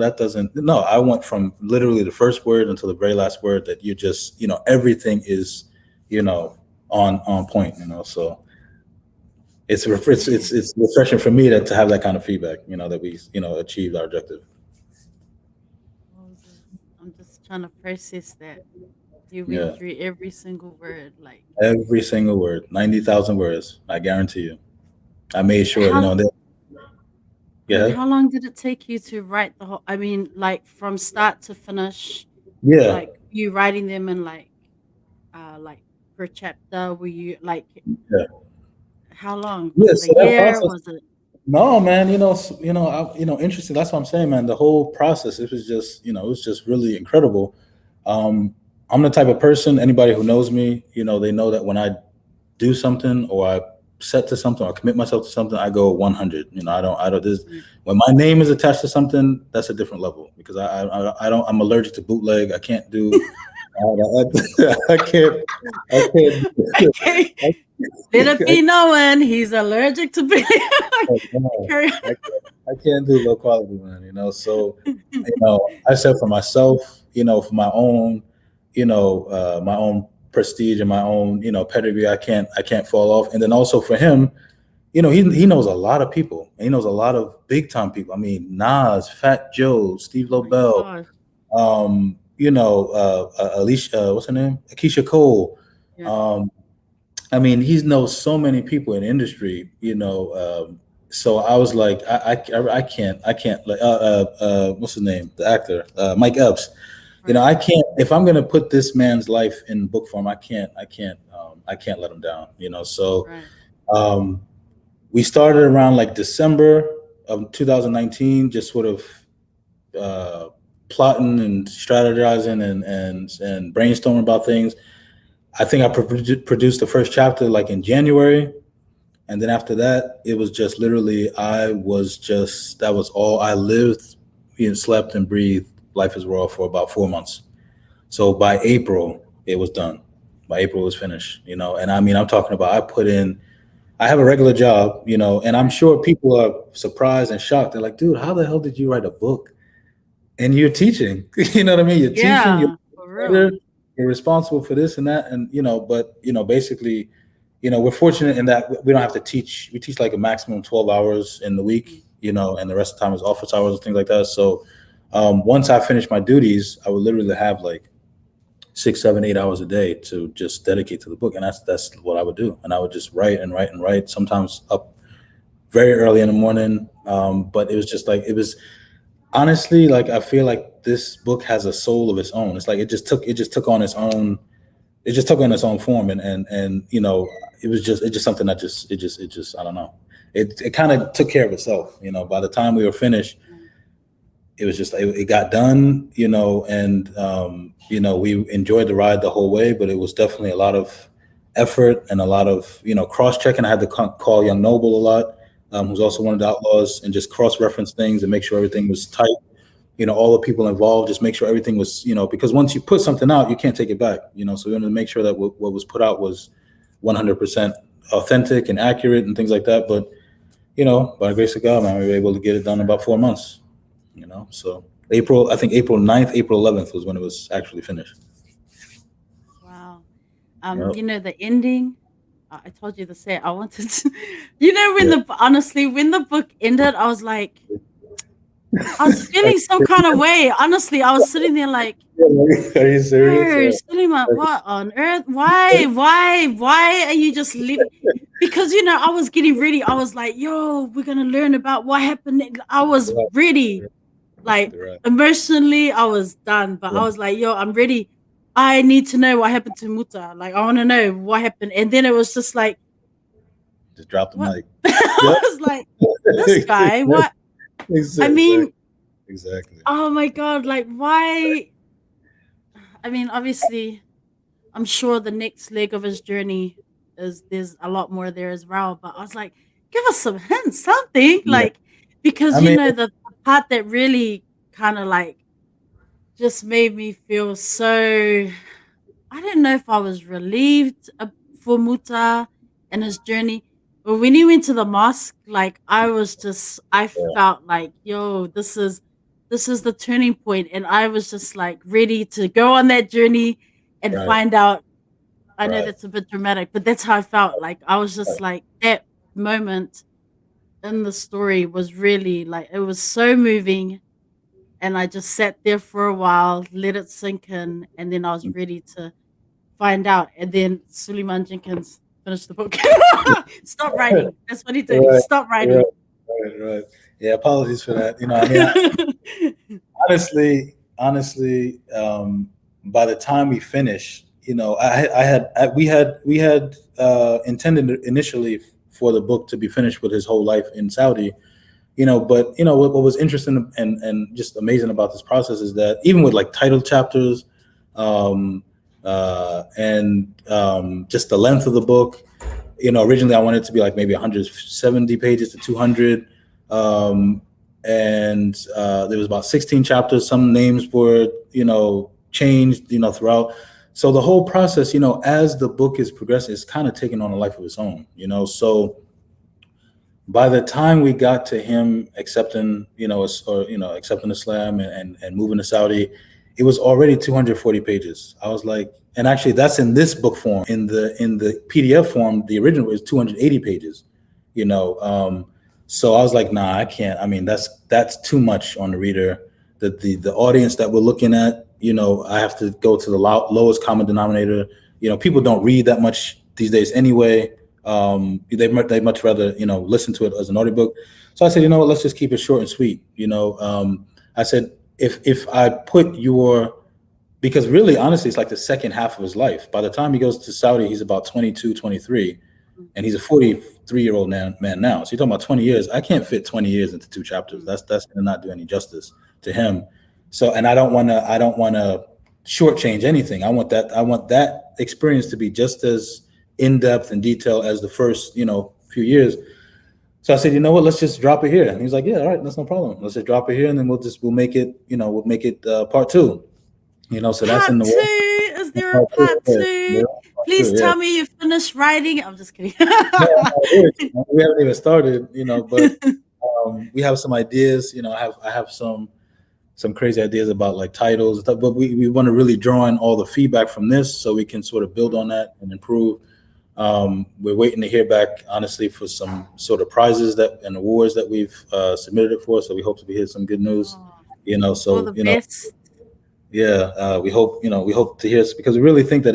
that doesn't. No, I went from literally the first word until the very last word, that you just, everything is, you know, on point. So man, it's refreshing for me to have that kind of feedback. That we achieved our objective. Moses. I'm just trying to process that. You went Yeah, through every single word. Like, every single word, 90,000 words. I guarantee you. I made sure, how and yeah, how long did it take you to write the whole? I mean, like from start to finish. yeah, Like you writing them in like per chapter. Were you like yeah, how long? Was yeah. it a So that year? process, Was it no, man, interesting. That's what I'm saying, man. The whole process, it was just really incredible. Um, I'm the type of person, anybody who knows me, they know that when I do something, or I set to something, or commit myself to something, I go 100. I don't. mm, When my name is attached to something, that's a different level, because I don't. I'm allergic to bootleg. I can't do. I can't. I can't. okay? Let it be known he's allergic to being. Carry I can't, I can't do low quality, man. So, I said, for myself, for my own prestige and my own, pedigree, I can't fall off. And then also for him, he knows a lot of people. And he knows a lot of big time people. I mean, Nas, Fat Joe, Steve Oh my Lobel, gosh. Alicia, what's her name? Akeisha Cole. Yeah. Um, I mean, he knows so many people in the industry, so I was like, I can't, like, what's his name? The actor, Mike Epps. Right. I can't, if I'm going to put this man's life in book form, I can't let him down, So, Right. um, we started around like December of 2019, just sort of, uh, plotting and strategizing and brainstorming about things. I think I produced the first chapter like in January. And then after that, it was just literally, that was all I lived, slept and breathed Life is Raw for about 4 months. So by April, it was done. By April, it was finished, And I mean, I'm talking about, I have a regular job, and I'm Right. sure people are surprised and shocked. They're like, dude, how the hell did you write a book and you're teaching? You know what I mean? You're teaching, you're Yeah. For a real. writer, you're responsible for this and that. And, but, basically, we're fortunate in that we don't have to teach. We teach like a maximum 12 hours in the Mm, week, and the rest of the time is office hours and things like that. So, once I finish my duties, I would literally have like 6, 7, 8 hours a day to just dedicate to the book. And that's what I would do. And I would just write and write and write, sometimes up very early in the morning. But it was just like, it was honestly, like, I feel like this book has a soul of its own. It's like it just took on its own, form. And it just something that just I don't know. it kind of took care of itself. By the time we were finished, it was just it got done. And we enjoyed the ride the whole way, but it was definitely a lot of effort and a lot of cross checking. I had to call Young Noble a lot, who's also one of the outlaws, and just cross reference things and make sure everything was tight. All the people involved, just make sure everything was, because once you put something out, you can't take it back. So we wanted to make sure that what was put out was 100% authentic and accurate and things like that. But by the grace of God, man, we were able to get it done in about 4 months. So I think April 9th, April 11th was when it was actually finished. Wow. Yep. The ending. I told you to say it. I wanted to. When the book ended, I was like, I was feeling some kind of way. Honestly, I was sitting there like, are you serious? Sulaiman, what on earth? Why are you just leaving? Because I was getting ready. I was like, yo, we're gonna learn about what happened. I was ready. Like emotionally, I was done. But I was like, yo, I'm ready. I need to know what happened to Mutah. Like, I want to know what happened. And then it was just like, just drop the mic. I was like, this guy, what? Exactly. I mean, exactly. Oh my God, like why? I mean, obviously, I'm sure the next leg of his journey there's a lot more there as well. But I was like, give us some hints, something Yeah. because I mean, the part that really kind of like just made me feel so. I don't know if I was relieved for Muta and his journey, but when he went to the mosque, like I felt like, yo, this is the turning point, and I was just like ready to go on that journey and find out. I know that's a bit dramatic, but that's how I felt. Like I was just like that moment in the story was really like it was so moving, and I just sat there for a while, let it sink in, and then I was ready to find out. And then Sulaiman Jenkins finished the book. Stop writing. That's what he did. He stopped writing. Right. Yeah, apologies for that. I mean, honestly, by the time we finished, we had intended initially for the book to be finished with his whole life in Saudi. But what was interesting and just amazing about this process is that even with like title chapters, and just the length of the book, originally I wanted it to be like maybe 170 pages to 200. And there was about 16 chapters. Some names were, changed, throughout. So the whole process, as the book is progressing, it's kind of taking on a life of its own, So by the time we got to him accepting, accepting Islam and moving to Saudi, it was already 240 pages. I was like, and actually that's in this book form. In the PDF form, the original is 280 pages, so I was like, nah, I can't. I mean, that's too much on the reader. The audience that we're looking at, I have to go to the lowest common denominator. People don't read that much these days anyway. They much rather, listen to it as an audiobook. So I said, let's just keep it short and sweet. I said, if I put because really, honestly, it's like the second half of his life. By the time he goes to Saudi, he's about 22, 23, and he's a 43-year-old man now. So you're talking about 20 years. I can't fit 20 years into 2 chapters. That's going to not do any justice to him. So, and I don't want to shortchange anything. I want that experience to be just as in depth and detail as the first, few years. So I said, you know what, let's just drop it here. And he's like, yeah, all right, that's no problem. Let's just drop it here, and then we'll make it part 2. So that's in the part 2. Is there a part 2? Please tell me you finished writing. I'm just kidding. We haven't even started, but we have some ideas. I have some crazy ideas about like titles and stuff, but we want to really draw in all the feedback from this so we can sort of build on that and improve. We're waiting to hear back, honestly, for some sort of prizes and awards that we've submitted it for. So we hope to hear some good news. So best. Yeah, we hope to hear, because we really think that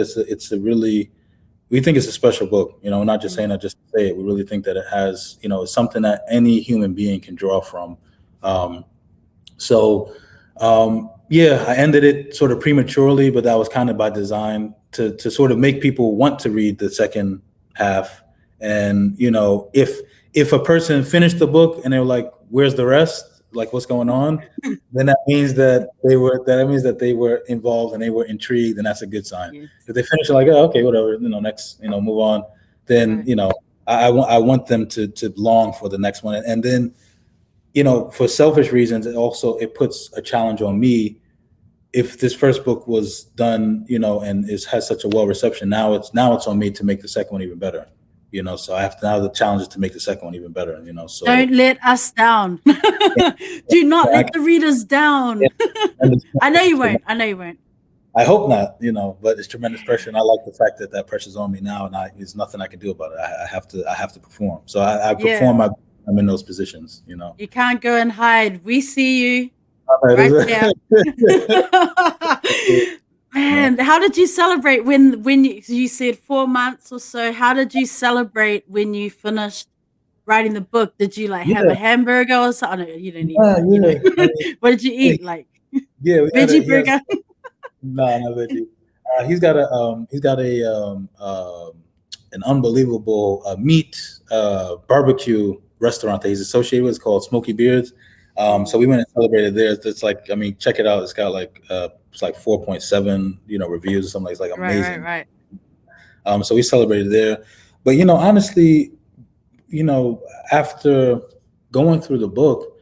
we think it's a special book. Not just saying that just to say it. We really think that it has, it's something that any human being can draw from. Yeah, I ended it sort of prematurely, but that was kind of by design to sort of make people want to read the second half. And if a person finished the book and they were like, "Where's the rest? Like, what's going on?" Then that means that they were involved and they were intrigued, and that's a good sign. Yes. If they finish it like, "Oh, okay, whatever," next, move on. Then Right. I want them to long for the next one, and then for selfish reasons, it puts a challenge on me. If this first book was done, and has such a well reception, now it's on me to make the second one even better. So I have to, now the challenge is to make the second one even better. So Don't let us down. yeah, Do not I, let the readers yeah, down. tremendous I know you pressure. won't. I know you won't. I hope not, but it's tremendous pressure, and I like the fact that pressure's on me now, and there's nothing I can do about it. I have to perform. So I Yeah. perform. I'm in those positions. You can't go and hide. We see you right there. Right. Man, how did you celebrate when you said 4 months or so? How did you celebrate when you finished writing the book? Did you like have a Yeah, hamburger or something? Oh, no, you don't eat yeah, that, yeah. I mean, What did you yeah, eat? Like yeah, veggie he has burger? no, not veggie. He's got an unbelievable meat barbecue restaurant that he's associated with. It's called Smoky Beards. So we Oh, went and celebrated there. It's like, I mean, check it out. It's got like it's like 4.7 reviews or something. It's like right, right, amazing. right. So we celebrated there. But honestly, you know, after going through the book,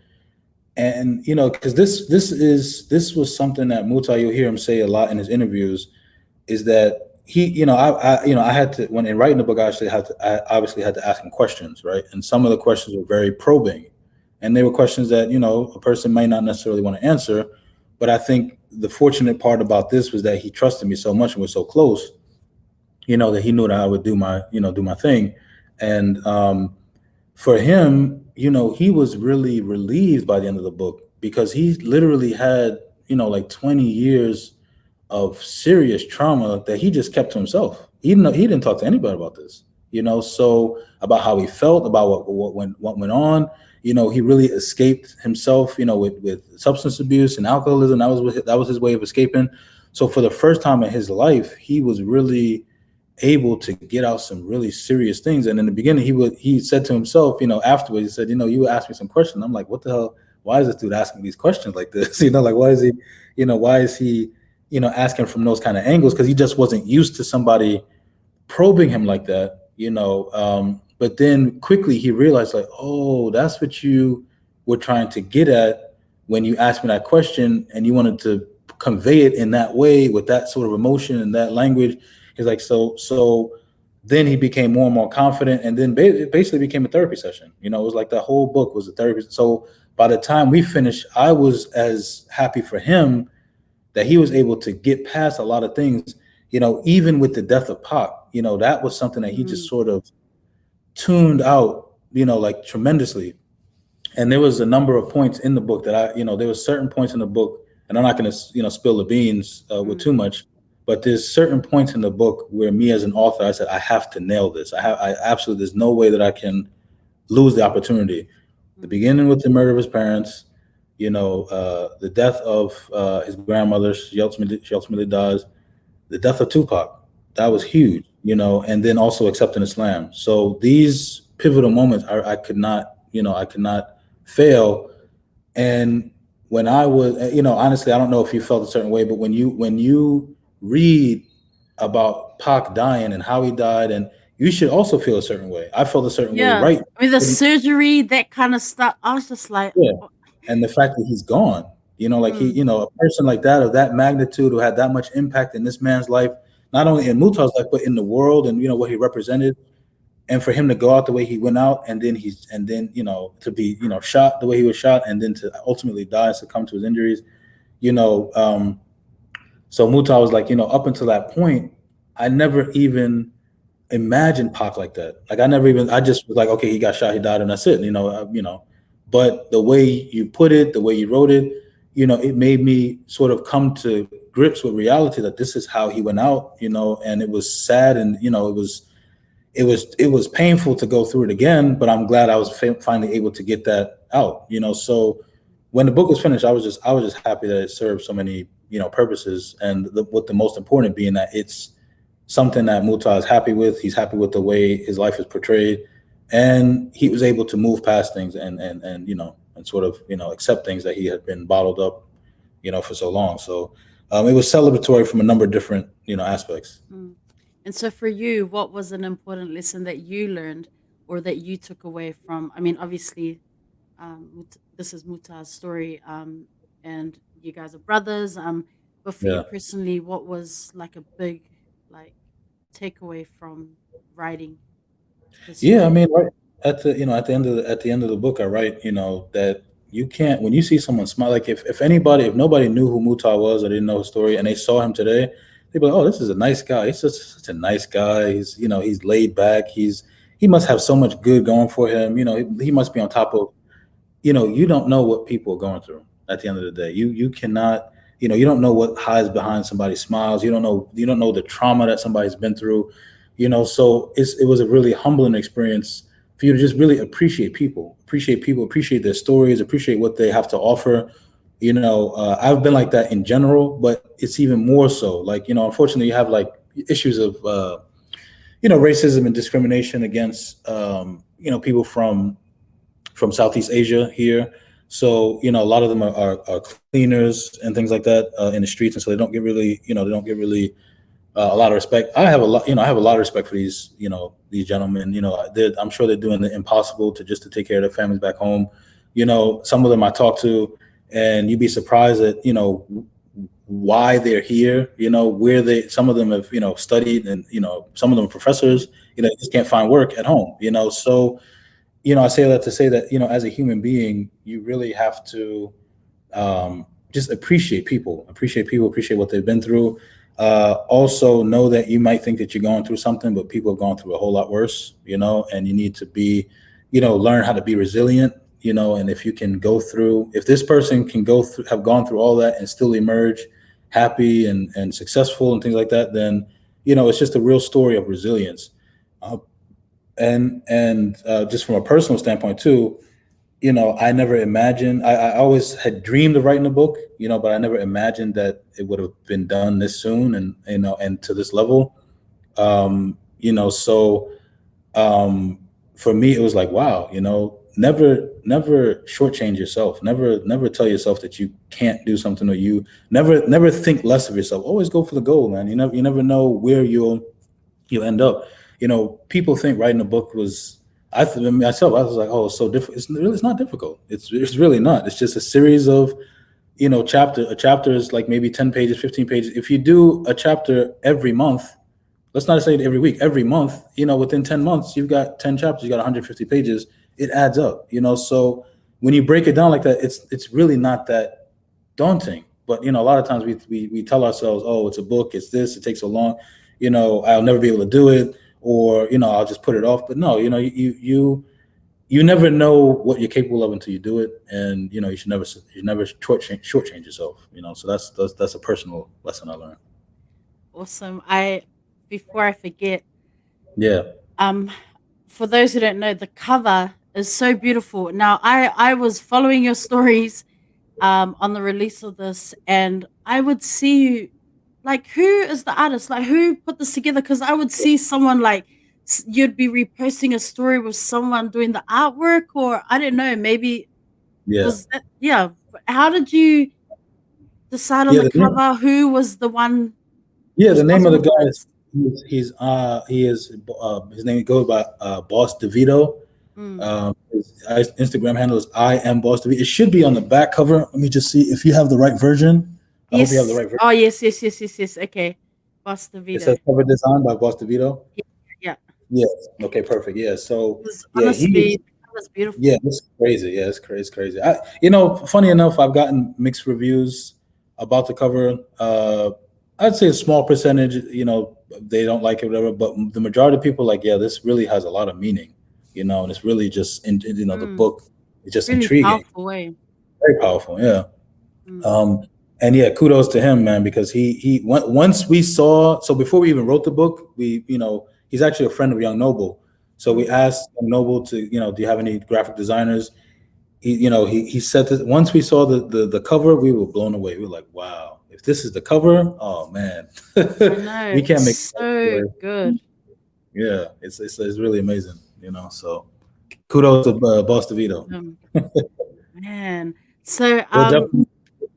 and because this was something that Mutah, you'll hear him say a lot in his interviews, is that he, I had to, when in writing the book, I obviously had to ask him questions, right? And some of the questions were very probing, and they were questions that a person might not necessarily want to answer. But I think the fortunate part about this was that he trusted me so much and was so close, that he knew that I would do my thing. And for him, he was really relieved by the end of the book, because he literally had, like 20 years of serious trauma that he just kept to himself. He didn't talk to anybody about this, so about how he felt, about what went on. He really escaped himself, with substance abuse and alcoholism. That was his way of escaping. So for the first time in his life, he was really able to get out some really serious things. And in the beginning, he said to himself, afterwards, he said, you would ask me some questions. I'm like, what the hell? Why is this dude asking these questions like this? Like, why is he asking from those kind of angles? Because he just wasn't used to somebody probing him like that. But then quickly he realized, like, oh, that's what you were trying to get at when you asked me that question, and you wanted to convey it in that way, with that sort of emotion and that language. He's like, so then he became more and more confident, and then it basically became a therapy session. It was like the whole book was a therapy. So by the time we finished, I was as happy for him that he was able to get past a lot of things. Even with the death of Pac, that was something that he just Mm, sort of tuned out, like tremendously. And there was a number of points in the book that there was certain points in the book, and I'm not going to, spill the beans with mm, too much, but there's certain points in the book where me as an author, I said, I have to nail this. I absolutely, there's no way that I can lose the opportunity. The mm, beginning with the murder of his parents, the death of his grandmother, she ultimately dies. The death of Tupac, that was mm. huge, and then also accepting Islam. So these pivotal moments, I could not fail. And when I was, honestly, I don't know if you felt a certain way, but when you read about Pac dying and how he died, and you should also feel a certain way. I felt a certain way, Yeah. right? I mean, the surgery, that kind of stuff. I was just like, Yeah. oh, And the fact that he's gone, like mm, a person like that, of that magnitude, who had that much impact in this man's life, not only in Mutah's life, but in the world, and what he represented. And for him to go out the way he went out, and then to be shot the way he was shot, and then to ultimately die and succumb to his injuries. You know, so Mutah was like, up until that point, I never even imagine Pac like that. Like, I just was like, okay, he got shot, he died, and that's it. But the way you put it, the way you wrote it, it made me sort of come to grips with reality that this is how he went out. And it was sad, and it was painful to go through it again. But I'm glad I was finally able to get that out. So when the book was finished, I was just happy that it served so many purposes, and with the most important being that it's something that Muta is happy with. He's happy with the way his life is portrayed. and he was able to move past things and and sort of accept things that he had been bottled up for so long. So it was celebratory from a number of different aspects. Mm. And so for you, what was an important lesson that you learned or that you took away from? I mean, obviously, this is Mutah's story, and you guys are brothers. But for you Yeah. personally, what was like a big like takeaway from writing the Yeah, I story? mean, right at the at the end of the book, I write that you can't, when you see someone smile, like if nobody knew who Mutah was or didn't know his story and they saw him today, they'd be like, oh, this is a nice guy. He's just such a nice guy. He's laid back. He must have so much good going for him. He must be on top of, you don't know what people are going through at the end of the day. You cannot, you don't know what hides behind somebody's smiles. You don't know the trauma that somebody's been through. So it was a really humbling experience for you to just really appreciate their stories, appreciate what they have to offer. I've been like that in general, but it's even more so. Like, unfortunately, you have like issues of racism and discrimination against people from Southeast Asia here. So a lot of them are cleaners and things like that in the streets, and so they don't get really a lot of respect. I have a lot of respect for these gentlemen. I'm sure they're doing the impossible to take care of their families back home. Some of them I talk to, and you'd be surprised at why they're here. Where they some of them have studied, and some of them are professors. They just can't find work at home. So I say that to say that as a human being, you really have to just appreciate what they've been through. Also, know that you might think that you're going through something, but people have gone through a whole lot worse. And you need to be, learn how to be resilient. And if you can if this person can have gone through all that and still emerge happy and successful and things like that, then it's just a real story of resilience. Uh, and just from a personal standpoint too, I never imagined. I always had dreamed of writing a book, but I never imagined that it would have been done this soon and and to this level. So for me, it was like, wow, never shortchange yourself. Never tell yourself that you can't do something, or you never think less of yourself. Always go for the goal, man. You never know where you'll end up. People think writing a book was. Myself, I was like, oh, it's so difficult. It's not difficult. It's really not. It's just a series of a chapter is like maybe 10 pages, 15 pages. If you do a chapter every month, let's not say every week, every month, within 10 months, you've got 10 chapters, you got 150 pages. It adds up. So when you break it down like that, it's really not that daunting. But a lot of times we tell ourselves, oh, it's a book, it's this, it takes so long, I'll never be able to do it, or I'll just put it off. But no, you never know what you're capable of until you do it, and you never shortchange yourself. So that's a personal lesson I learned. Awesome. I Before I forget, Yeah, um for those who don't know, the cover is so beautiful. Now I was following your stories on the release of this, and I would see like who is the artist, like who put this together, because I would see someone like you'd be reposting a story with someone doing the artwork, or I don't know, maybe yeah, was that, yeah, how did you decide on yeah. the cover? Who was the one The name of the responsible for guy is this? his name goes by Boss DeVito. Mm. His Instagram handle is I am Boss DeVito. It should be on the back cover. Let me just see if you have the right version. I hope you have the Yes. right version. Oh, yes, yes, yes, yes, yes. Okay. Buster It Vito. says cover design by Boss DeVito. Yeah, yeah. Yes. Okay. Perfect. Yeah. So Because yeah, honestly, that was yeah, beautiful. it's crazy. Yeah, it's crazy. It's crazy. Funny enough, I've gotten mixed reviews about the cover. I'd say a small percentage, they don't like it, whatever. But the majority of people are like, yeah, this really has a lot of meaning, and it's really just, the Mm. book is just Really intriguing, powerful way. very powerful. Yeah. Mm. Um, and yeah, kudos to him, man, because once we saw, so before we even wrote the book, he's actually a friend of Young Noble. So we Mm. asked Young Noble to, do you have any graphic designers? He said that once we saw the cover, we were blown away. We were like, wow, if this is the cover, oh man, I know. we can't make It's it so better. good. Yeah, it's really amazing, So Kudos to Boss DeVito. Um, man. So, We'll definitely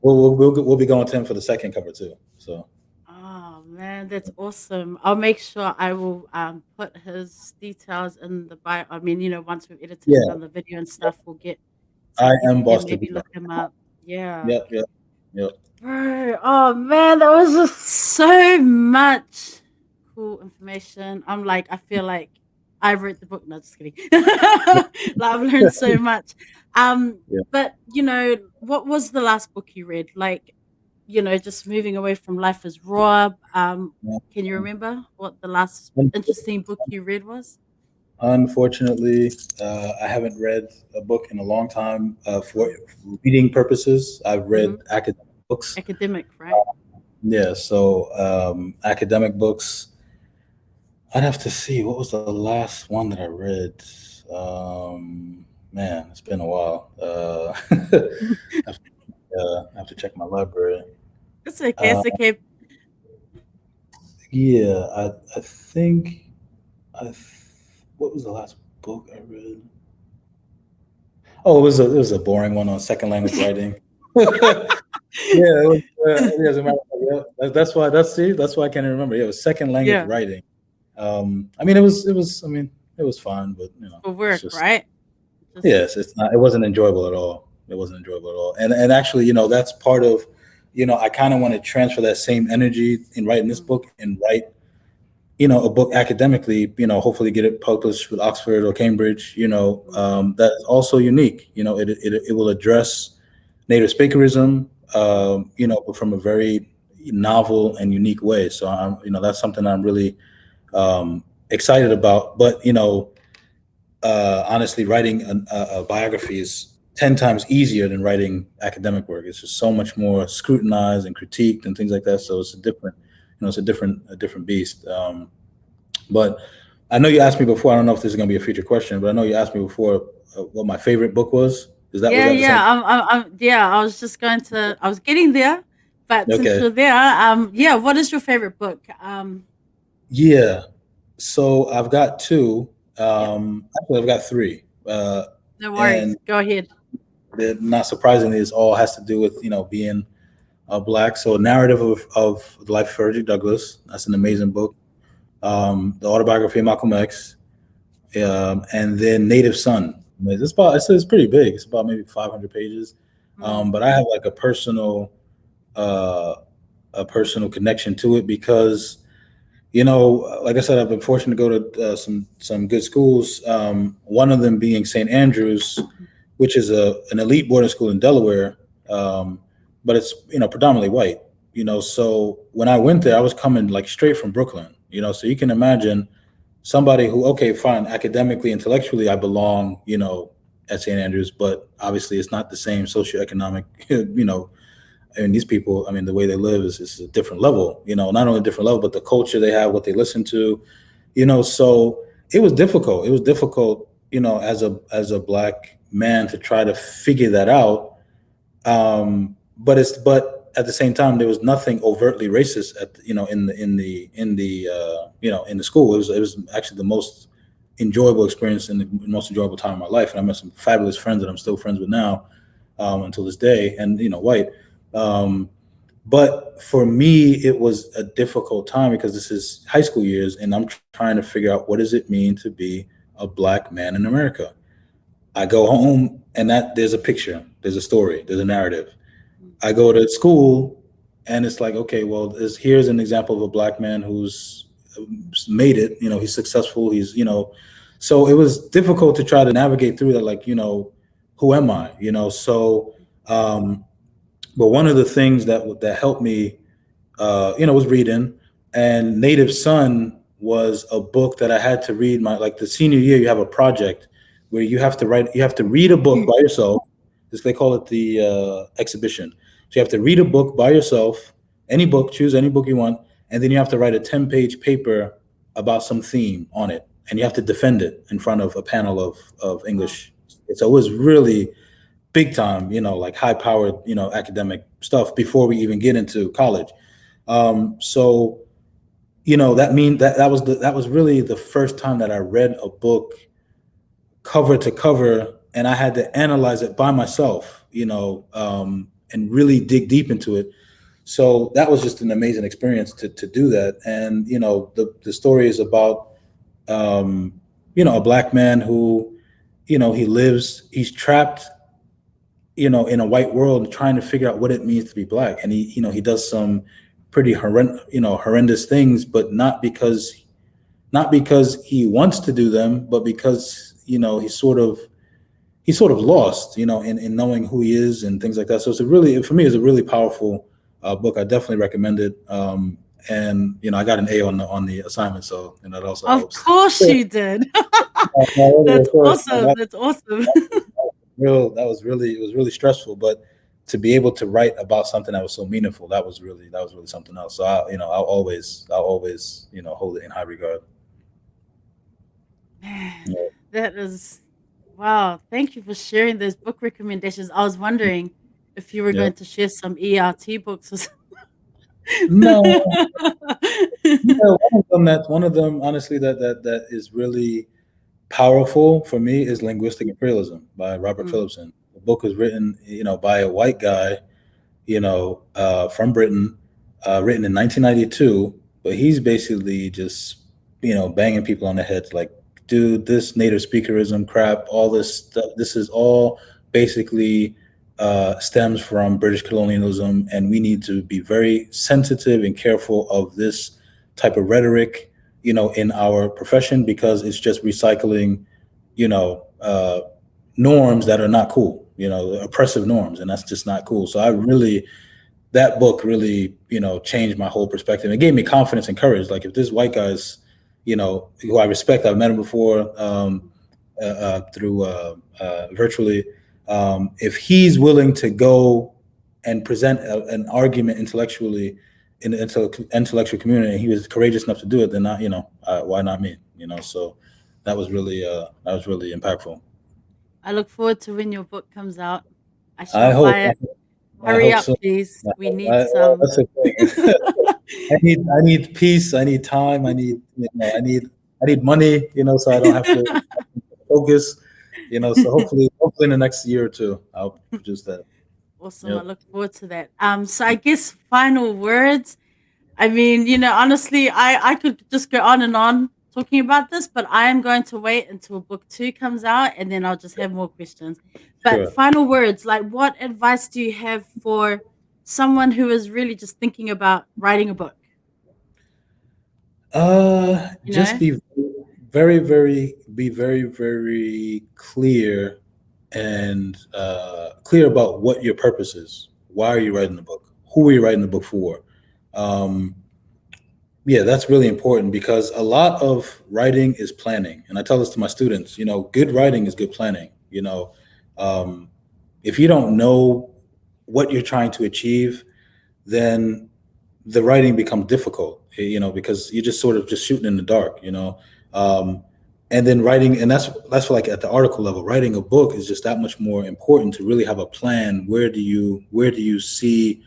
we'll be going to him for the second cover too. So oh man, that's awesome. I'll make sure I will put his details in the bio. I mean, once we've edited and yeah, done the video and stuff, we'll get so I people am can Boss maybe DeVito. look him up. Yeah. Yep, yep, yep. Bro, oh man, that was just so much cool information. I'm like, I feel like I wrote the book. No, just kidding. Like I've learned so much. Um, Yeah. but what was the last book you read? Like, just moving away from life as raw. Can you remember what the last interesting book you read was? Unfortunately, I haven't read a book in a long time. For Mm. reading purposes, I've read Hmm. academic books. Academic, right? Yeah, so academic books. I'd have to see what was the last one that I read. Man, it's been a while. I have to check my library. It's okay. Uh, It's okay. yeah, I think what was the last book I read? Oh, it was a boring one on second language writing. Yeah, it was. Yeah, as a matter of fact, yeah, that's why I can't even remember. Yeah, it was second language Yeah, writing. I mean, it was. I mean, it was fun, but for it's work, just right? Just yes, it's not. It wasn't enjoyable at all. It wasn't enjoyable at all. And actually, that's part of. I kind of want to transfer that same energy in writing this mm, book and write a book academically, hopefully get it published with Oxford or Cambridge, mm, that's also unique. It will address Native-Speakerism, mm, but from a very novel and unique way. So that's something I'm really excited about. But honestly, writing a biography is 10 times easier than writing academic work. It's just so much more scrutinized and critiqued and things like that. So it's a different, it's a different beast. But I know you asked me before. I don't know if this is going to be a future question, but I know you asked me before what my favorite book was. Was yeah, that the yeah. same? Yeah. I was just going to. I was getting there, but since Okay. you're there, yeah. What is your favorite book? Yeah. So I've got two. Yep. Actually, I've got three. No And worries. Go ahead. not surprisingly, it all has to do with being black. So, a narrative of the life of Frederick Douglass. That's an Mm, amazing book. The autobiography of Malcolm X, and then Native Son. It's pretty big. It's about maybe 500 pages. mm, But I have like uh, a personal connection to it because like I said, I've been fortunate to go to some good schools. One of them being St. Andrews, which is an elite boarding school in Delaware, but it's predominantly white. So when I went there, I was coming like straight from Brooklyn. So you can imagine somebody who, okay, fine, academically, intellectually, I belong, at St. Andrews, but obviously it's not the same socioeconomic, I mean, these people, I mean, the way they live is a different level, not only a different level, but the culture they have, what they listen to, so it was difficult. It was difficult, as a black man to try to figure that out. But at the same time, there was nothing overtly racist in the school. It was actually the most enjoyable experience and the most enjoyable time of my life. And I met some fabulous friends that I'm still friends with now, until this day, and white. Um, but for me, it was a difficult time because this is high school years, and I'm trying to figure out what does it mean to be a black man in America. I go home, and that there's a picture, there's a story, there's a narrative. mm, I go to school, and it's like, okay, well, here's an example of a black man who's made it. He's successful. So it was difficult to try to navigate through that. Like, who am I? So, but one of the things that helped me, was reading. And Native Son was a book that I had to read like the senior year. You have a project where you have to read a book mm. by yourself. They call it the exhibition. So you have to read a book by yourself, any book, choose any book you want, and then you have to write a 10-page paper about some theme on it, and you have to defend it in front of a panel of Wow. English. So it was really big time, like high powered, academic stuff before we even get into college. So that was really the first time that I read a book cover to cover, and I had to analyze it by myself, and really dig deep into it. So that was just an amazing experience to do that. And the story is about a black man who he's trapped in a white world trying to figure out what it means to be black. And he does some pretty horrendous things, but not because he wants to do them, but because he's sort of lost, in knowing who he is and things like that. So for me, it's a really powerful book. I definitely recommend it. And I got an A on the assignment, so that also Of helps. course you did. That's Of course, awesome. That's awesome. that was really it was really stressful, but to be able to write about something that was so meaningful, that was really something else. So I'll always hold it in high regard. Man, Yeah. that is wow. Thank you for sharing those book recommendations. I was wondering if you were Yeah. going to share some ERT books or No, yeah, something. one of them honestly that is really powerful for me is Linguistic Imperialism by Robert Mm. Phillipson. The book was written, by a white guy, from Britain, written in 1992. But he's basically just, banging people on the head, like, dude, this Native-Speakerism crap, all this stuff, this is all basically stems from British colonialism, and we need to be very sensitive and careful of this type of rhetoric, in our profession, because it's just recycling, norms that are not cool, oppressive norms, and that's just not cool. So that book really, changed my whole perspective. It gave me confidence and courage. Like, if this white guy's, who I respect, I've met him before, through virtually. If he's willing to go and present an argument intellectually in the intellectual community, and he was courageous enough to do it, then not, why not me? So that was really impactful. I look forward to when your book comes out. I I shall hope. buy it. I Hurry hope up, so. please. We need Well, some. that's the thing. I need peace. I need time. I need money. So I don't have to focus. So hopefully in the next year or two, I'll produce that. Awesome. I Yep. look forward to that. So I guess final words. I mean, honestly, I could just go on and on talking about this, but I am going to wait until book two comes out and then I'll just have more questions. But Sure. final words, like what advice do you have for someone who is really just thinking about writing a book? You Just know? be very, very clear and clear about what your purpose is. Why are you writing the book? Who are you writing the book for? Um, Yeah, that's really important because a lot of writing is planning. And I tell this to my students, good writing is good planning. Um, if you don't know what you're trying to achieve, then the writing becomes difficult, because you're just sort of just shooting in the dark. Um, and then writing, and that's like at the article level, writing a book is just that much more important to really have a plan. Where do you see,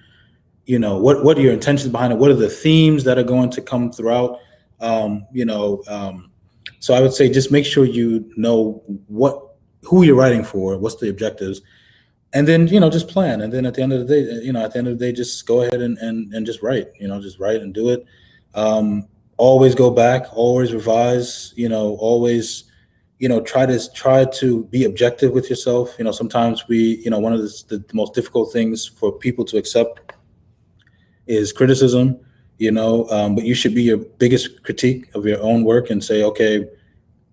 what are your intentions behind it, what are the themes that are going to come throughout, um, you know um, so I would say just make sure you know who you're writing for, what's the objectives, and then just plan, and then at the end of the day just go ahead and just write, just write and do it. Always go back, always revise, always try to be objective with yourself. Sometimes one of the most difficult things for people to accept is criticism, but you should be your biggest critique of your own work and say, okay,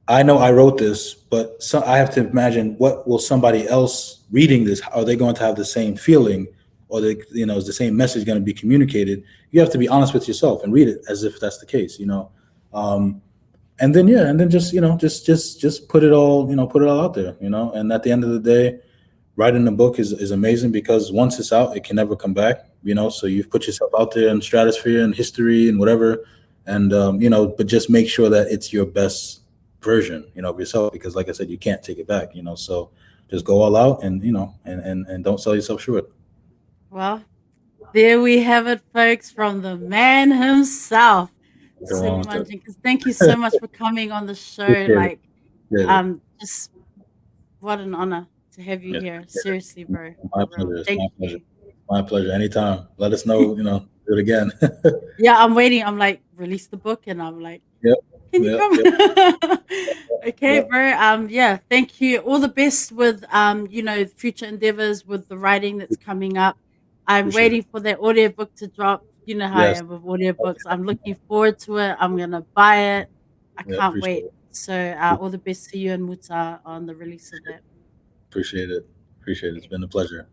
I know I wrote this, but I have to imagine what will somebody else reading this, are they going to have the same feeling, or is the same message going to be communicated? You have to be honest with yourself and read it as if that's the case, um, and then just just put it all out there, and at the end of the day, writing a book is amazing because once it's out, it can never come back. So you've put yourself out there in stratosphere and history and whatever, and but just make sure that it's your best version, of yourself, because like I said, you can't take it back. So just go all out, and and don't sell yourself short. Well, there we have it, folks, from the man himself, Go on with Sulaiman it. Jenkins. Thank you so much for coming on the show. Appreciate it. Like, Appreciate it. just What an honor to have you Yeah, here. appreciate Seriously, bro. it. My For real. pleasure. It's Thank my pleasure. you. My pleasure. Anytime. Let us know, do it again. Yeah, I'm waiting. I'm like, release the book, and I'm like, Yep. can you Yep. come? Yep. Okay, Yep. bro. Yeah, thank you. All the best with future endeavors with the writing that's coming up. I'm Appreciate it. waiting for that audiobook to drop. You know how I Yes. am with audiobooks. I'm looking forward to it. I'm gonna buy it. I Yeah. can't Appreciate wait. it. So all the best to you and Muta on the release of that. Appreciate it. Appreciate it. It's Okay. been a pleasure.